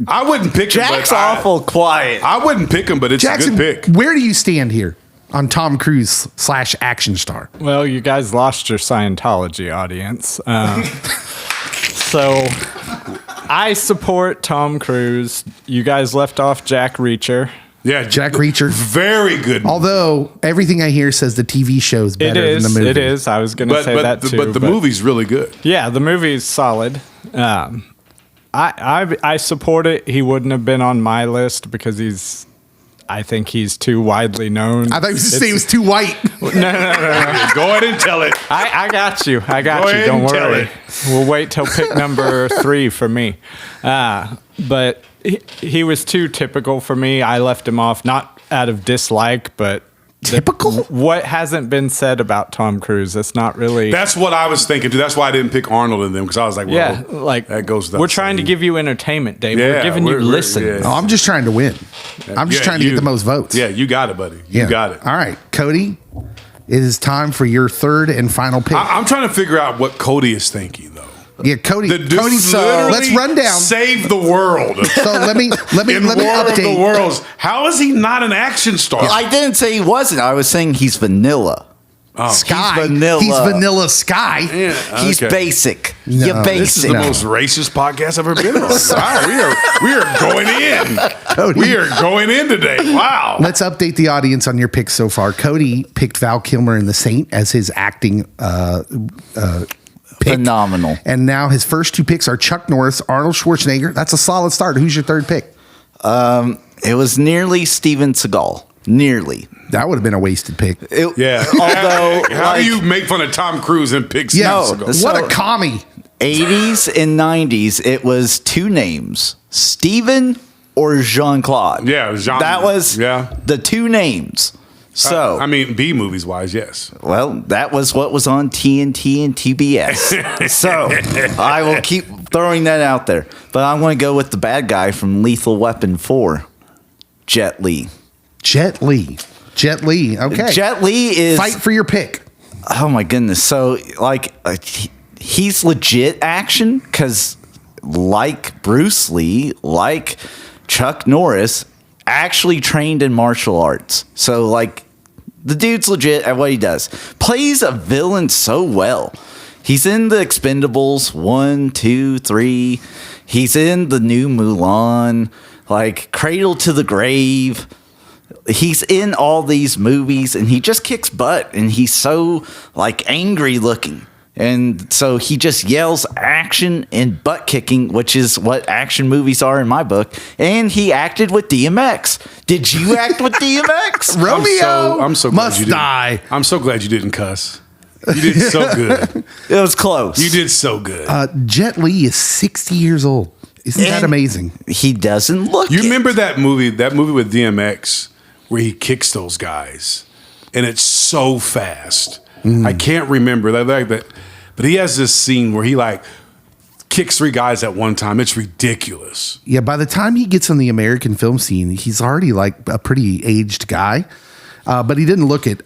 I wouldn't pick him. Jack's but awful quiet. I wouldn't pick him, but it's Jackson, a good pick. where do you stand here on Tom Cruise / action star? Well, you guys lost your Scientology audience. So I support Tom Cruise. You guys left off Jack Reacher. Yeah, Jack Reacher. Very good. Although everything I hear says the TV show is better than the movie. It is. I was going to say that too. But the movie's really good. Yeah, the movie's solid. I support it. He wouldn't have been on my list because I think he's too widely known. I thought you was saying he was too white. No. Go ahead and tell it. I got you. Go ahead Don't and tell worry. it. We'll wait till pick number 3 for me. But he was too typical for me. I left him off, not out of dislike, but Typical? What hasn't been said about Tom Cruise? It's not really. That's what I was thinking too. That's why I didn't pick Arnold in them because I was like, well, yeah, like that goes. without we're trying to saying. give you entertainment, Dave. Yeah, we're giving you we're- listen. yeah. No, I'm just trying to win. I'm just Yeah, trying to get the most votes. Yeah, you got it, buddy. You Yeah. got it. All right, Cody, it is time for your third and final pick. I'm trying to figure out what Cody is thinking though. yeah, Cody. The dude Cody, literally let's run down. Save the world. So let me In War of the update. Worlds. How is he not an action star? I didn't say he wasn't. I was saying he's vanilla. Sky. He's vanilla. He's vanilla Sky. Yeah, He's okay. basic. No, You're basic. This is the most racist podcast I've ever been on. Wow, we are going in. We are going in today. Wow. Let's update the audience on your picks so far. Cody picked Val Kilmer in The Saint as his acting pick. Phenomenal. And now his first two picks are Chuck Norris, Arnold Schwarzenegger. That's a solid start. Who's your third pick? It was nearly Steven Seagal. Nearly. That would have been a wasted pick. Yeah. Although, how like, do you make fun of Tom Cruise and pick Yeah, Steven Seagal? No, what So- a commie. 80s and 90s, it was two names, Steven or Jean-Claude. Yeah, it was Jean- That was yeah. the two names. So, I mean, B movies wise, yes. well, that was what was on TNT and TBS. So, I will keep throwing that out there. But I'm going to go with the bad guy from Lethal Weapon 4. Jet Li. Jet Li. Okay. Jet Li is Fight for your pick. Oh my goodness! So he's legit action because like Bruce Lee, like Chuck Norris, actually trained in martial arts. So like the dude's legit at what he does. Plays a villain so well. He's in the Expendables 1, 2, 3. He's in the new Mulan, like Cradle to the Grave. He's in all these movies and he just kicks butt and he's so like angry looking. And so he just yells action and butt kicking, which is what action movies are in my book. And he acted with DMX. Did you act with DMX? Romeo I'm so glad must you didn't. die. I'm so glad you didn't cuss. You did so good. It was close. You did so good. Jet Li is 60 years old. Isn't that And amazing? He doesn't look You it. remember that movie with DMX where he kicks those guys, and it's so fast. I can't remember that, but he has this scene where he like kicks 3 guys at one time. It's ridiculous. Yeah, by the time he gets on the American film scene, he's already like a pretty aged guy. But he didn't look it.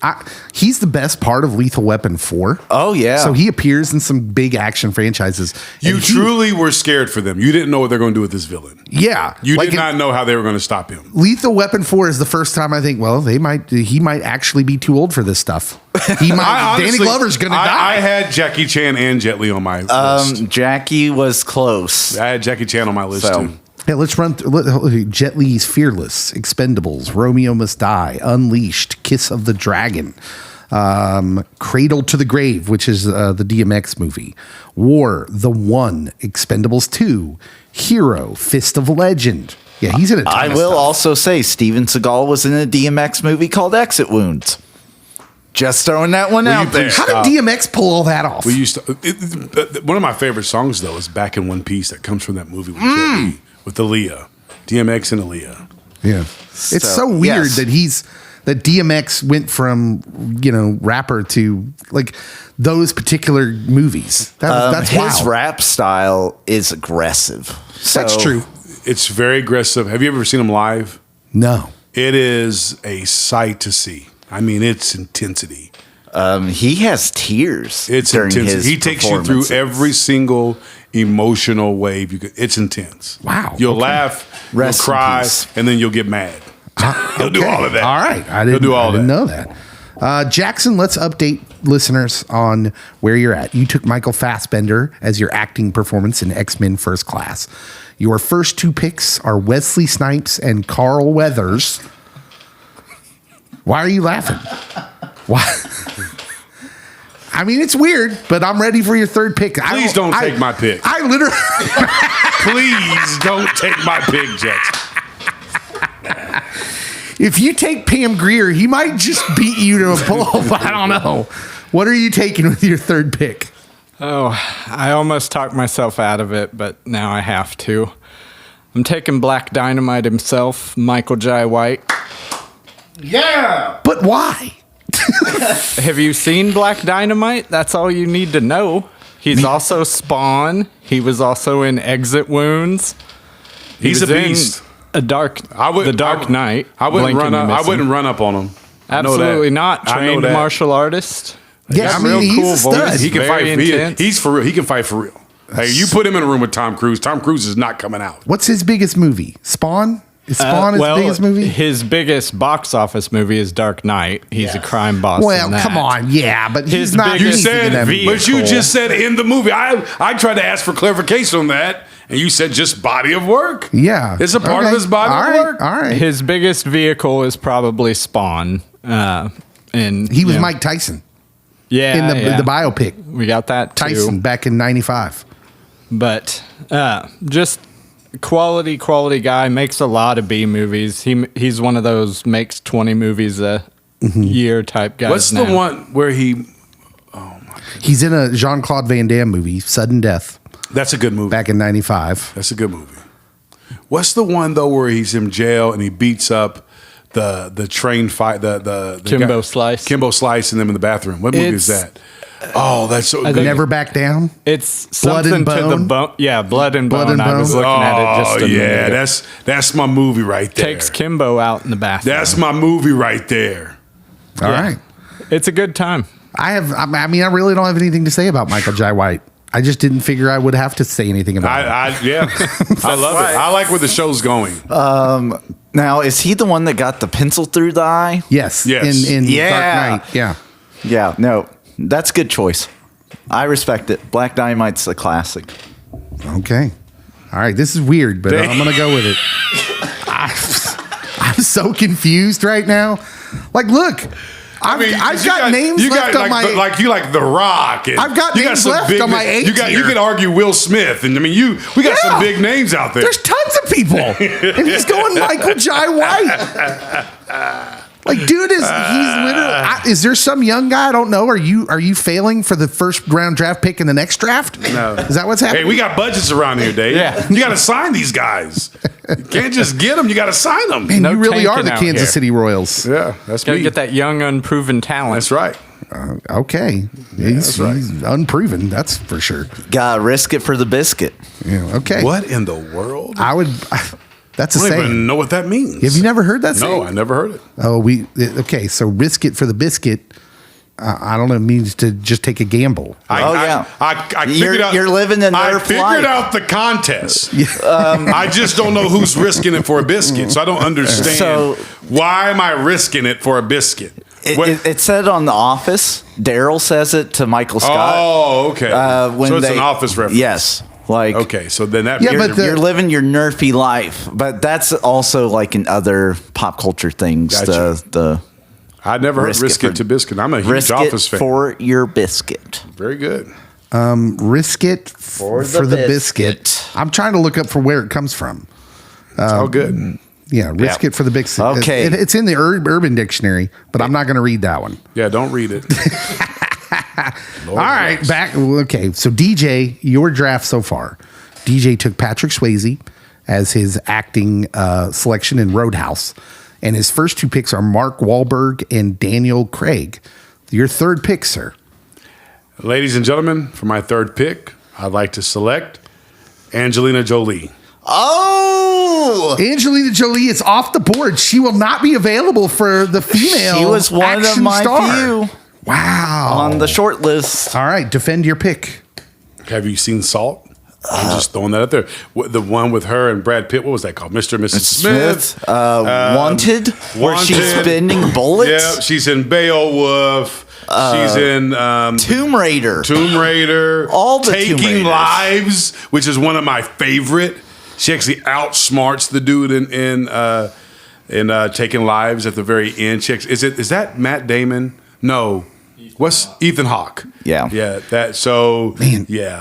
He's the best part of Lethal Weapon 4. Oh, yeah. So he appears in some big action franchises. You And truly were scared for them. You didn't know what they're going to do with this villain. Yeah. You like did not know how they were going to stop him. Lethal Weapon 4 is the first time I think, well, he might actually be too old for this stuff. He might. Danny Glover's going to die. I had Jackie Chan and Jet Li on my list. Jackie was close. I had Jackie Chan on my list So- too. Yeah, let's run through Jet Li's Fearless, Expendables, Romeo Must Die, Unleashed, Kiss of the Dragon, Cradle to the Grave, which is the DMX movie, War, The One, Expendables 2, Hero, Fist of Legend. Yeah, he's in a ton I of will stuff. also say Steven Seagal was in a DMX movie called Exit Wounds. Just throwing that one Will you out there. please How did DMX pull all that off? We used to. One of my favorite songs though is "Back in One Piece" that comes from that movie with Jet Li, with Aaliyah, DMX and Aaliyah. Yeah, it's so weird yes. that DMX went from rapper to like those particular movies. That's his wild. rap style is aggressive. That's So, true. It's very aggressive. Have you ever seen him live? No. It is a sight to see. I mean, it's intensity. He has tears. It's during intense. his He takes you through every single emotional wave. It's intense. Wow. You'll Okay. laugh, Rest you'll in cry, peace. and then you'll get mad. He'll do all of that. All right. I He'll do all didn't that. know that. Jackson, let's update listeners on where you're at. You took Michael Fassbender as your acting performance in X-Men First Class. Your first 2 picks are Wesley Snipes and Carl Weathers. Why are you laughing? Why? I mean, it's weird, but I'm ready for your third pick. Please don't take my pick. I literally... Please don't take my pick, Jackson. If you take Pam Grier, he might just beat you to a pulp. I don't know. What are you taking with your third pick? Oh, I almost talked myself out of it, but now I have to. I'm taking Black Dynamite himself, Michael Jai White. Yeah. But why? Have you seen Black Dynamite? That's all you need to know. He's also Spawn. He was also in Exit Wounds. He's a was in beast. The Dark Knight. I wouldn't Blinking run up. and I missing. wouldn't run up on him. I know that. Absolutely not. I know Trained that. martial artist. Yeah, Got I mean, he's a stud. He can Very fight. intense. He's for real. He can fight for real. Hey, you put him in a room with Tom Cruise. Tom Cruise is not coming out. What's his biggest movie? Spawn? Is Spawn his biggest movie? His biggest box office movie is Dark Knight. He's a crime boss. Well, in that. come on. Yeah, but His he's not biggest- You anything said, in that movie. but you vehicle. just said in the movie. I tried to ask for clarification on that, and you said just body of work. Yeah. It's a part of Okay. his body All of right. work. All right. His biggest vehicle is probably Spawn. And He was yeah. Mike Tyson Yeah, in the biopic. We got that too. Tyson back in 95. But just quality guy, makes a lot of B movies. He's one of those makes 20 movies a year type guys. What's now. the one where he? He's in a Jean-Claude Van Damme movie, Sudden Death, That's a good movie. back in 95. That's a good movie. What's the one though where he's in jail and he beats up the train fight, the Kimbo Slice. Kimbo Slice and them in the bathroom. What movie is that? Oh, that's so good. Never Back Down. It's Blood and something to the Bone? bone. Yeah, Blood and Blood Bone. and I was Bone? looking at it just a minute ago. that's my movie right there. Takes Kimbo out in the bathroom. That's my movie right there. All right. It's a good time. I really don't have anything to say about Michael Jai White. I just didn't figure I would have to say anything about it. I love it. I like where the show's going. Now, is he the one that got the pencil through the eye? Yes. Yes. In Yeah. Dark Knight. Yeah. Yeah, no, that's a good choice. I respect it. Black Dynamite's a classic. Okay. All right. This is weird, but I'm going to go with it. I'm so confused right now. Like, look. I've got names left on my... You like The Rock. And I've got names left on my eight You could argue Will Smith. And I mean, we got some big names out there. There's tons of people. And he's going Michael Jai White. Like, dude, he's literally... is there some young guy I don't know? Are you failing for the first round draft pick in the next draft? No. Is that what's happening? Hey, we got budgets around here, Dave. Yeah. You got to sign these guys. You can't just get them. You got to sign them. Man, No you really are tanking the out Kansas here. City Royals. Yeah, that's Gotta me. get that young, unproven talent. That's right. Okay. He's unproven, that's for sure. Gotta risk it for the biscuit. Yeah, okay. What in the world? I would... That's a I don't even saying. know what that means. Have you never heard that saying? No, I never heard it. Oh, okay. So risk it for the biscuit. I don't know. It means to just take a gamble. I figured out. You're living in I their figured life. out the contest. I just don't know who's risking it for a biscuit, so I don't understand. So- why am I risking it for a biscuit? It said on The Office. Daryl says it to Michael Scott. Oh, okay. So it's an Office reference. Yes. Like, Okay, so then that Yeah, you're, but you're living your nerfy life, but that's also like in other pop culture things. Gotcha. The I never heard risk it to biscuit. I'm a huge risk Office it fan. for your biscuit. Very good. Risk it for the biscuit. biscuit. I'm trying to look up for where it comes from. It's all good. Yeah, risk Yeah. it for the biscuit. Okay. It's in the Urban Dictionary, but I'm not going to read that one. Yeah, don't read it. All right, back. Okay, so DJ, your draft so far. DJ took Patrick Swayze as his acting selection in Roadhouse, and his first two picks are Mark Wahlberg and Daniel Craig. Your third pick, sir. Ladies and gentlemen, for my third pick, I'd like to select Angelina Jolie. Oh, Angelina Jolie is off the board. She will not be available for the female. she was one of action my star. few Wow. on the short list. All right, defend your pick. Have you seen Salt? I'm just throwing that out there. The one with her and Brad Pitt. What was that called? Mr. and Mrs. Smith. Wanted, where she's Wanted. spending bullets. Yeah, she's in Beowulf. She's in Tomb Raider. All the Tomb Taking Raiders. Lives, which is one of my favorite. She actually outsmarts the dude in Taking Lives at the very end. Is that Matt Damon? No. What's Ethan Hawke? Yeah. Yeah. The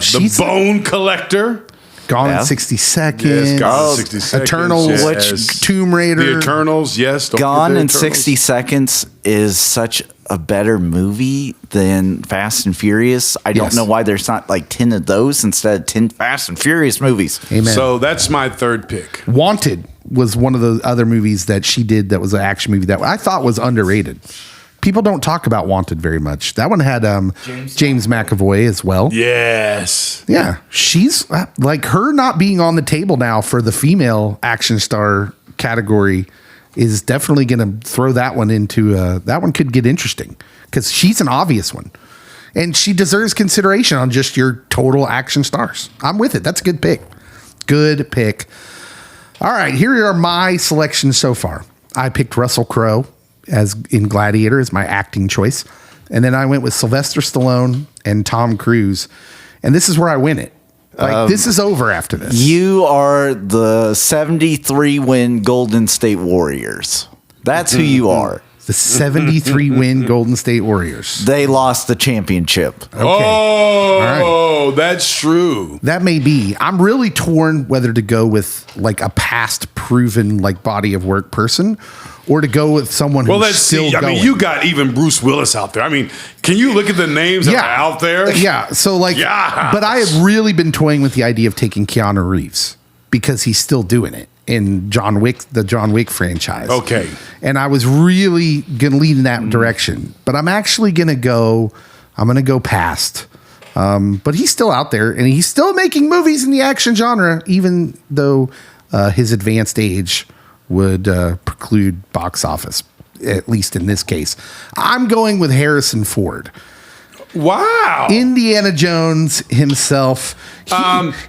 she's- Bone Collector. Gone Yeah. in 60 Seconds. Yes, Gone Oh, in 60 Seconds. Eternals, yes. which Tomb Raider. The Eternals, yes. Don't Gone forget the in Eternals. 60 Seconds is such a better movie than Fast and Furious. I don't Yes. know why there's not like 10 of those instead of 10 Fast and Furious movies. Amen. So that's my third pick. Wanted was one of the other movies that she did that was an action movie that I thought was underrated. People don't talk about Wanted very much. That one had James McAvoy as well. Yes. Yeah, she's like her not being on the table now for the female action star category is definitely going to throw that one into that one could get interesting because she's an obvious one and she deserves consideration on just your total action stars. I'm with it. That's a good pick. Good pick. All right, here are my selections so far. I picked Russell Crowe as in Gladiator as my acting choice. And then I went with Sylvester Stallone and Tom Cruise. And this is where I win it. Like, this is over after this. You are the 73 win Golden State Warriors. That's who you are. The 73 win Golden State Warriors. They lost the championship. Oh, that's true. That may be. I'm really torn whether to go with like a past proven like body of work person or to go with someone Well, who's let's still see. I going. mean, you got even Bruce Willis out there. I mean, can you look at the names that are out there? Yeah. So like, Yes. but I have really been toying with the idea of taking Keanu Reeves because he's still doing it. in the John Wick franchise. Okay. And I was really gonna lead in that direction, but I'm actually gonna go past. But he's still out there, and he's still making movies in the action genre, even though his advanced age would preclude box office, at least in this case. I'm going with Harrison Ford. Wow. Indiana Jones himself.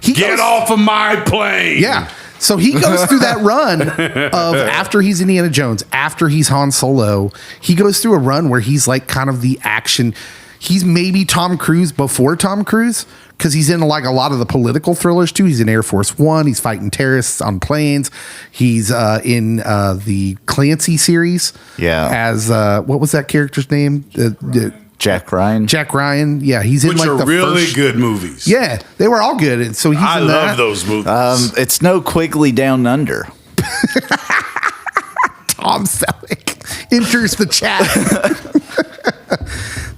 He Get goes, off of my plane. Yeah. So he goes through that run of after he's Indiana Jones, after he's Han Solo, he goes through a run where he's like kind of the action. He's maybe Tom Cruise before Tom Cruise, because he's in like a lot of the political thrillers too. He's in Air Force One. He's fighting terrorists on planes. He's in the Clancy series. Yeah. As what was that character's name? Jack Ryan. Jack Ryan. Yeah, he's in Which like are the really first, good movies. Yeah, they were all good. And so he's I in love that. those movies. It's no Quigley Down Under. Tom Selleck enters the chat.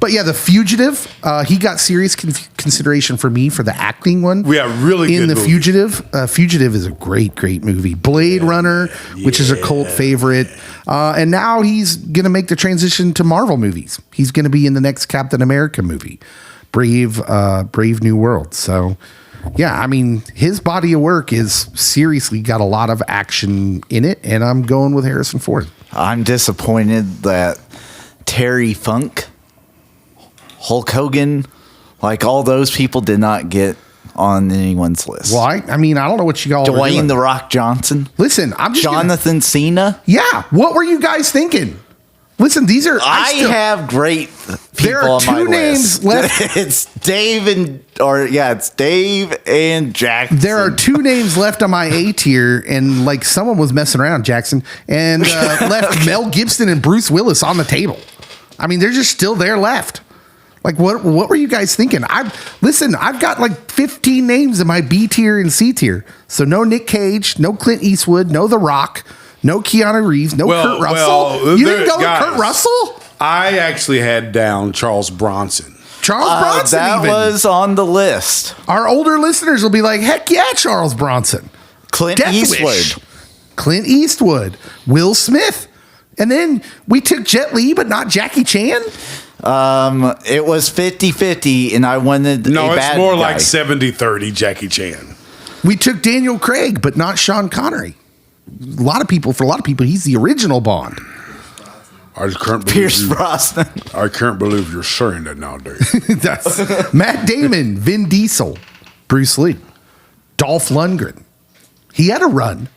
But yeah, The Fugitive, he got serious consideration for me for the acting one. We have really in good The movie. Fugitive. Fugitive is a great movie. Blade Runner, which is a cult favorite, and now he's gonna make the transition to Marvel movies. He's gonna be in the next Captain America movie, Brave New World. So. Yeah, I mean, his body of work is seriously got a lot of action in it, and I'm going with Harrison Ford. I'm disappointed that Terry Funk, Hulk Hogan, like all those people did not get on anyone's list. Why? I mean, I don't know what you all are doing. Dwayne The Rock Johnson. Listen, I'm just Jonathan Cena. Yeah, what were you guys thinking? Listen, these are I have great people There are on my two names list. left. It's Dave and Jackson. There are two names left on my A tier, and like someone was messing around, Jackson, and left Mel Gibson and Bruce Willis on the table. I mean, they're just still there left. Like, what were you guys thinking? I've got like 15 names in my B tier and C tier. So no Nick Cage, no Clint Eastwood, no The Rock, no Keanu Reeves, no Kurt Russell. You didn't go with Kurt Russell? I actually had down Charles Bronson. Charles Bronson that even. was on the list. Our older listeners will be like, heck yeah, Charles Bronson. Clint Death Eastwood. Wish. Clint Eastwood. Will Smith. And then we took Jet Li, but not Jackie Chan. It was 50-50, and I wanted No, a it's bad more guy. like 70-30 Jackie Chan. We took Daniel Craig, but not Sean Connery. For a lot of people, he's the original Bond. I can't Pierce believe Brosnan. I can't believe you're saying that nowadays. That's Matt Damon, Vin Diesel, Bruce Lee, Dolph Lundgren. He had a run.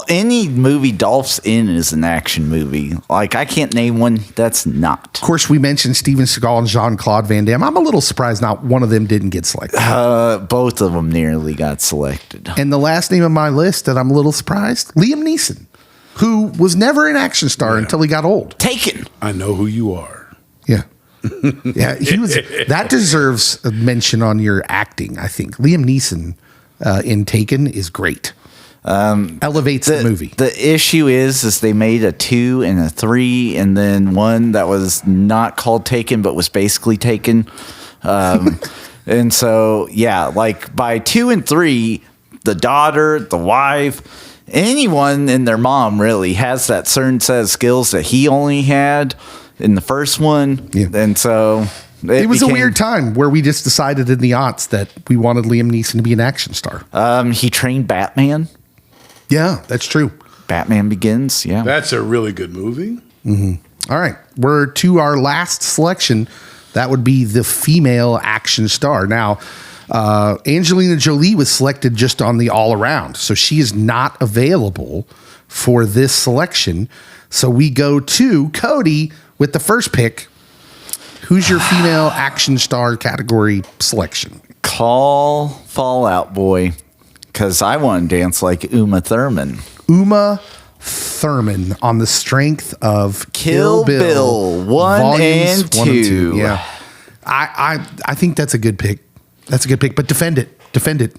Any movie Dolph's in is an action movie. Like, I can't name one that's not. Of course, we mentioned Steven Seagal and Jean-Claude Van Damme. I'm a little surprised not one of them didn't get selected. Both of them nearly got selected. And the last name on my list that I'm a little surprised, Liam Neeson, who was never an action star until he got old. Taken. I know who you are. Yeah. Yeah, he was. That deserves a mention on your acting, I think. Liam Neeson in Taken is great. Elevates the movie. The issue is they made a 2 and a 3, and then one that was not called Taken, but was basically Taken. And so, yeah, like by 2 and 3, the daughter, the wife, anyone and their mom really has that certain set of skills that he only had in the first one. Yeah. And so it was a weird time where we just decided in the aughts that we wanted Liam Neeson to be an action star. He trained Batman. Yeah, that's true. Batman Begins. Yeah. That's a really good movie. All right, we're to our last selection. That would be the female action star. Now, Angelina Jolie was selected just on the all around, so she is not available for this selection. So we go to Cody with the first pick. Who's your female action star category selection? Call Fallout Boy, because I want to dance like Uma Thurman. Uma Thurman on the strength of Kill Bill 1 volumes and 1 2. Yeah, I think that's a good pick. That's a good pick, but defend it. Defend it.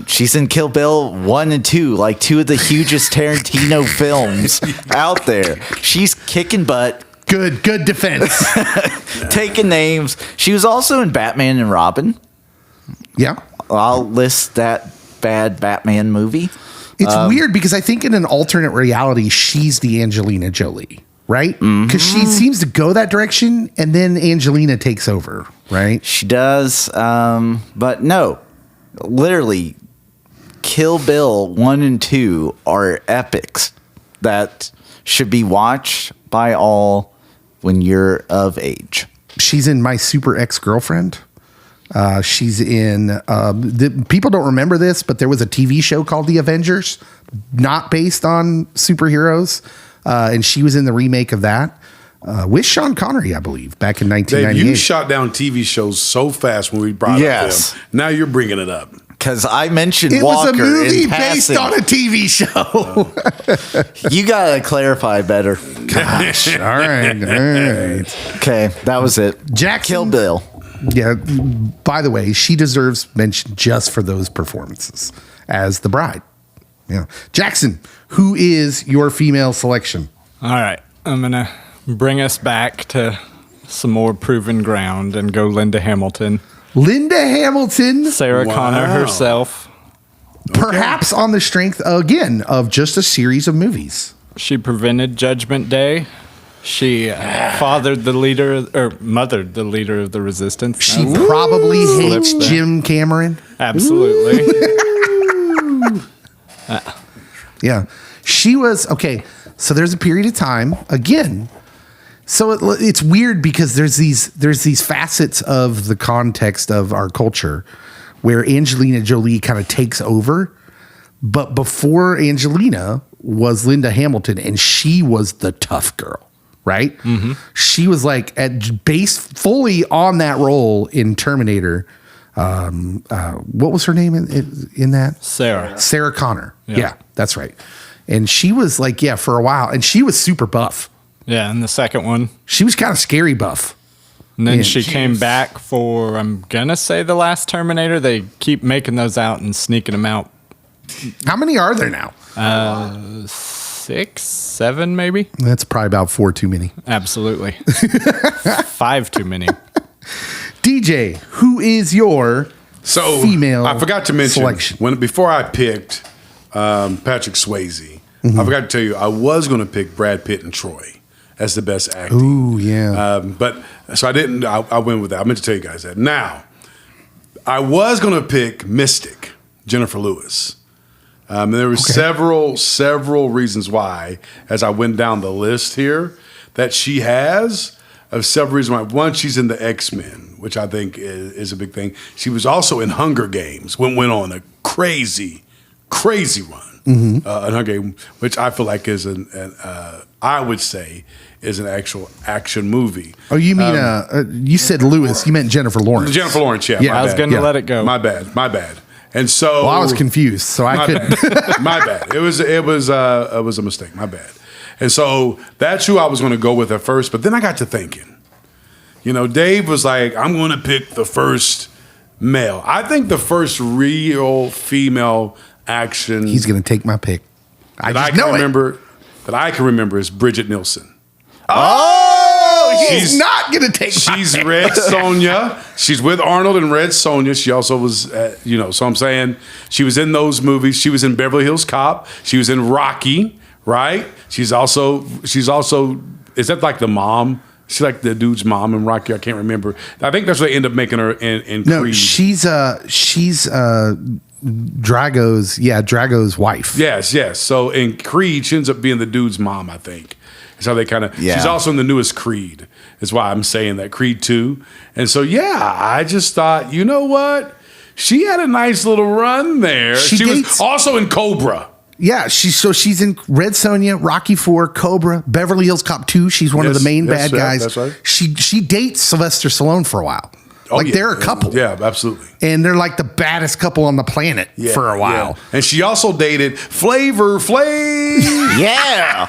She's in Kill Bill 1 and 2, like two of the hugest Tarantino films out there. She's kicking butt. Good defense. Taking names. She was also in Batman and Robin. Yeah. I'll list that bad Batman movie. It's weird because I think in an alternate reality, she's the Angelina Jolie, right? Because she seems to go that direction, and then Angelina takes over, right? She does, but no, literally, Kill Bill 1 and 2 are epics that should be watched by all when you're of age. She's in My Super Ex-Girlfriend. She's in, people don't remember this, but there was a TV show called The Avengers, not based on superheroes. And she was in the remake of that with Sean Connery, I believe, back in 1998. Dave, you shot down TV shows so fast when we brought up them. Now you're bringing it up. Because I mentioned It Walker was a movie in based passing. on a TV show. You gotta clarify better. Gosh. All right. Okay, that was it. Jackson. Kill Bill. Yeah. By the way, she deserves mention just for those performances as the bride. Yeah. Jackson, who is your female selection? All right. I'm going to bring us back to some more proven ground and go Linda Hamilton. Linda Hamilton. Sarah Wow. Connor herself. Perhaps on the strength, again, of just a series of movies. She prevented Judgment Day. She mothered the leader of the resistance. She probably hates Slipped there. Jim Cameron. Absolutely. Yeah. She was, okay, so there's a period of time, again. So it's weird because there's these facets of the context of our culture where Angelina Jolie kind of takes over. But before Angelina was Linda Hamilton, and she was the tough girl, right? Mm-hmm. She was like based fully on that role in Terminator. What was her name in that? Sarah Connor. Yeah, that's right. And she was like, for a while. And she was super buff. Yeah, and the second one. She was kind of scary buff. And then Yeah, she came back for, I'm going to say, the last Terminator. They keep making those out and sneaking them out. How many are there now? 6, 7 maybe? That's probably about 4 too many. Absolutely. 5 too many. DJ, who is your female I forgot to mention selection? Before I picked Patrick Swayze, I forgot to tell you I was going to pick Brad Pitt and Troy as the best acting. Ooh, yeah. But so I didn't. I went with that. I meant to tell you guys that. Now, I was going to pick Mystic, Jennifer Lewis. There were several reasons why, as I went down the list here, that she has. Of several reasons why. One, she's in the X-Men, which I think is a big thing. She was also in Hunger Games, went on a crazy run in Hunger Games, which I feel like is I would say is an actual action movie. Oh, you mean you said Lewis? You meant Jennifer Lawrence. Jennifer Lawrence, yeah. Yeah, I was going to let it go. My bad. And so, Well, I was confused, so I couldn't. My bad. It was a mistake. My bad. And so that's who I was going to go with at first. But then I got to thinking. Dave was like, I'm going to pick the first male. I think the first real female action. He's going to take my pick. That I can remember is Bridget Nielsen. Oh, he's not going to take my She's pick. Red Sonja. She's with Arnold in Red Sonja. She also was, so I'm saying she was in those movies. She was in Beverly Hills Cop. She was in Rocky, right? She's also, is that like the mom? She's like the dude's mom in Rocky. I can't remember. I think that's what they end up making her in No, Creed. she's Drago's wife. Yes. So in Creed, she ends up being the dude's mom, I think. That's how they kind of. Yeah. She's also in the newest Creed. That's why I'm saying that Creed 2. And so I just thought, you know what? She had a nice little run there. She was also in Cobra. Yeah, she's in Red Sonja, Rocky 4, Cobra, Beverly Hills Cop 2. She's one of the main bad guys. That's right. She dates Sylvester Stallone for a while. They're a couple. Yeah, absolutely. And they're like the baddest couple on the planet for a while. Yeah. And she also dated Flavor Flav. Yeah.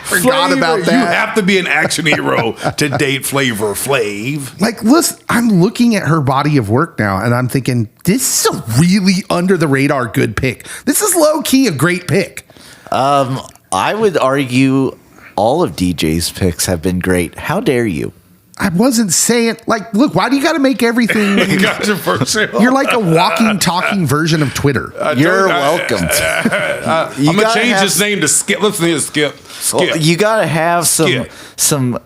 Forgot about that. You have to be an action hero to date Flavor Flav. Like, listen, I'm looking at her body of work now, and I'm thinking, this is a really under the radar good pick. This is low key a great pick. I would argue all of DJ's picks have been great. How dare you? I wasn't saying like, look, why do you got to make everything Controversial. You're like a walking, talking version of Twitter. You're welcome. I'm gonna change his name to Skip. Listen here, Skip. Well, you got to have some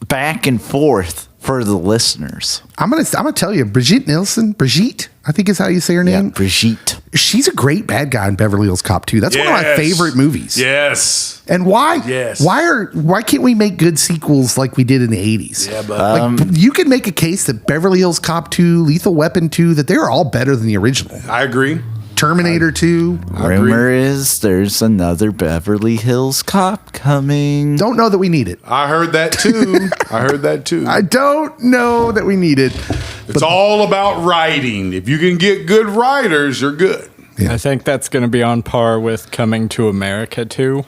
back and forth for the listeners. I'm gonna tell you, Brigitte, I think is how you say her name. Yeah, Brigitte. She's a great bad guy in Beverly Hills Cop 2. That's one of my favorite movies. Yes. And why? Yes. Why can't we make good sequels like we did in the 80s? Yeah, but like, you can make a case that Beverly Hills Cop 2, Lethal Weapon 2, that they're all better than the original. I agree. Terminator 2. Rumor is there's another Beverly Hills Cop coming. Don't know that we need it. I heard that too. I don't know that we need it. It's all about writing. If you can get good writers, you're good. Yeah. I think that's going to be on par with Coming to America too,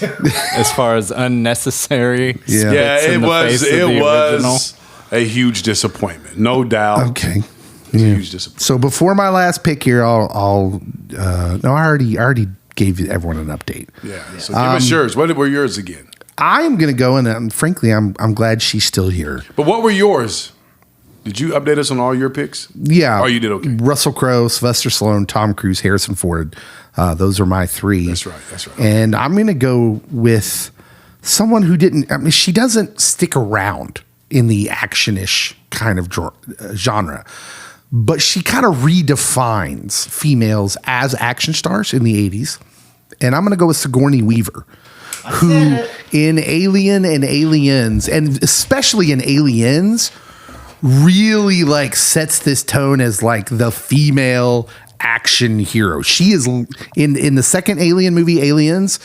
as far as unnecessary. Yeah. Yeah, spits in it the was. face of It the original. was a huge disappointment, no doubt. Okay. It's a huge disappointment. So before my last pick here, I already gave everyone an update. Yeah. So give us yours. What were yours again? I'm going to go and frankly, I'm glad she's still here. But what were yours? Did you update us on all your picks? Yeah. Oh, you did okay. Russell Crowe, Sylvester Stallone, Tom Cruise, Harrison Ford. Those are my three. That's right. And I'm going to go with someone who didn't. I mean, she doesn't stick around in the action-ish kind of genre, but she kind of redefines females as action stars in the 80s. And I'm going to go with Sigourney Weaver, who in Alien and Aliens, and especially in Aliens, really like sets this tone as like the female action hero. She is in the second Alien movie, Aliens.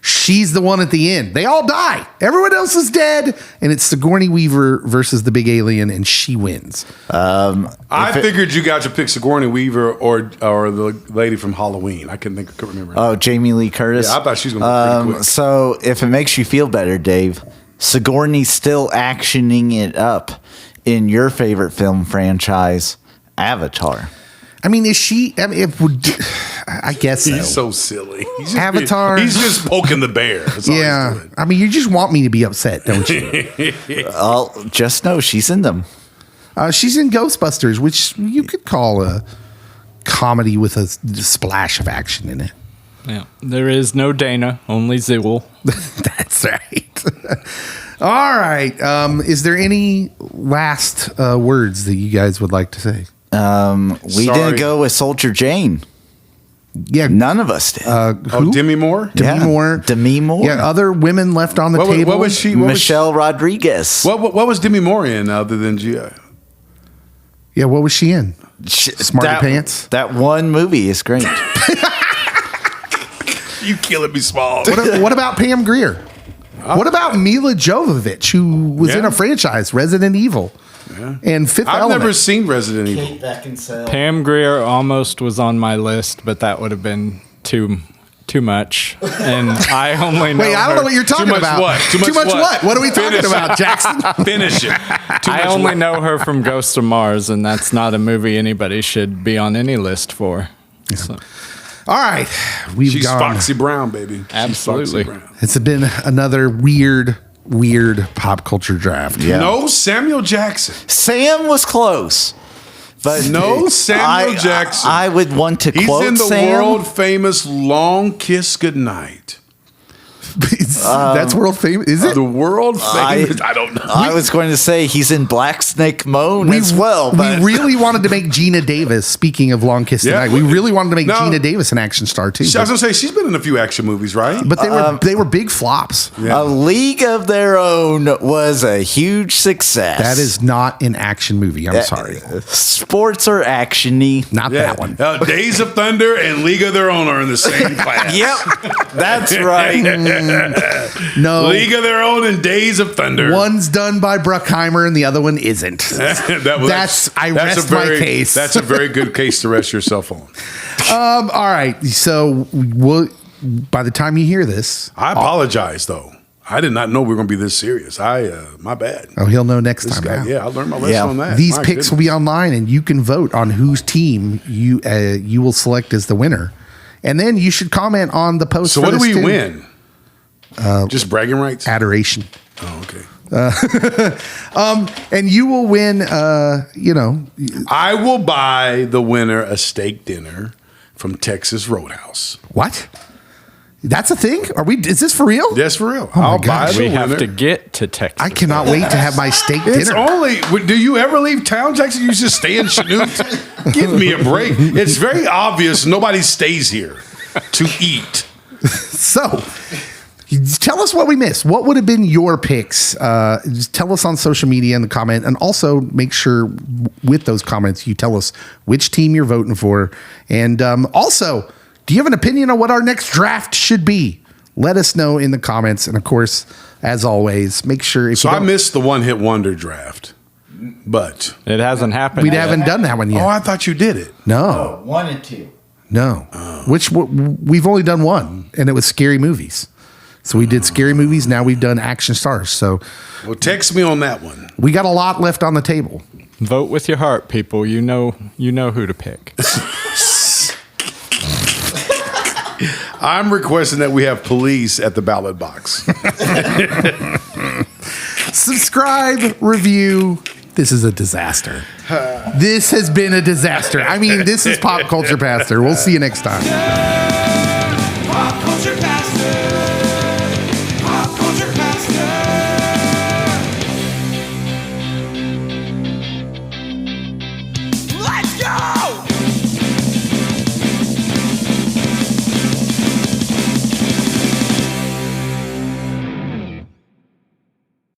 She's the one at the end. They all die. Everyone else is dead, and it's Sigourney Weaver versus the big alien, and she wins. I figured you guys would pick Sigourney Weaver or the lady from Halloween. I couldn't remember. Oh, Jamie Lee Curtis. Yeah, I thought she was going to be pretty quick. So if it makes you feel better, Dave, Sigourney's still actioning it up in your favorite film franchise, Avatar. I mean, is she? I mean, I guess so. He's so silly. He's just Avatar. He's just poking the bear. That's all he's Yeah, doing. I mean, you just want me to be upset, don't you? Just know she's in them. She's in Ghostbusters, which you could call a comedy with a splash of action in it. Yeah, there is no Dana, only Zool. That's right. All right. Is there any last words that you guys would like to say? We didn't go with Soldier Jane. Yeah, None of us did. who? Demi Moore? Demi Moore. Demi Moore. Yeah, other women left on the table. What was she? Michelle Rodriguez. What was Demi Moore in other than G.I.? Yeah, what was she in? Smarty Pants? That one movie is great. You killing me, Small. What about Pam Grier? What about Mila Jovovich, who was in a franchise, Resident Evil, and Fifth I've Element? never seen Resident Evil. Pam Grier almost was on my list, but that would have been too much. And I only know Wait, I don't know what you're talking much about. what? Too much what? What are we talking about, Jackson? Finish it. I only know her from Ghost of Mars, and that's not a movie anybody should be on any list for. So, All right, we've She's gone. Foxy Brown, baby. She's Absolutely. Foxy Brown. It's been another weird pop culture draft. Yeah. No Samuel Jackson. Sam was close. But No Samuel Jackson. I would want to He's quote in the Sam. world famous Long Kiss Goodnight. That's world famous, is it? The world famous. I don't know. I was going to say he's in Black Snake Moan as well. But we really wanted to make Gina Davis. Speaking of Long Kiss Yeah. Tonight, we really wanted to make No. Gina Davis an action star too. I was But, gonna say she's been in a few action movies, right? but they were big flops. A League of Their Own was a huge success. That is not an action movie. I'm sorry, Sports are actiony. not that one. Days of Thunder and League of Their Own are in the same class. Yep, that's right. No, League of Their Own and Days of Thunder. one's done by Bruckheimer and the other one isn't. I rest my case. That's a very good case to rest yourself on. All right, so by the time you hear this, I apologize though. I did not know we were going to be this serious. My bad. he'll know next This time. guy, now. yeah, I learned my lesson Yeah. on that. These My picks will be online, and you can vote on whose team you will select as the winner. And then you should comment on the post. So for what do this we too. win? Just bragging rights? Adoration. Oh, okay. And you will win, I will buy the winner a steak dinner from Texas Roadhouse. what? That's a thing? Is this for real? That's for real. my I'll buy gosh. the We winner. have to get to Texas. I cannot wait to have my steak It's dinner. only. Do you ever leave town, Jackson? You just stay in Chanute? Give me a break. It's very obvious nobody stays here to eat. So, tell us what we missed. What would have been your picks? Just tell us on social media in the comment, and also make sure with those comments you tell us which team you're voting for. And also, do you have an opinion on what our next draft should be? Let us know in the comments. And of course, as always, make sure if So you I don't- missed the one-hit wonder draft, but It hasn't happened. we yet. haven't done that one yet. I thought you did it. No, 1 and 2. no. We've only done one, and it was scary movies. So we did scary movies. Now we've done action stars. So Well, text me on that one. we got a lot left on the table. Vote with your heart, people. You know who to pick. I'm requesting that we have police at the ballot box. Subscribe, review. This is a disaster. This has been a disaster. I mean, this is Pop Culture Pastor. We'll see you next time. Pop culture.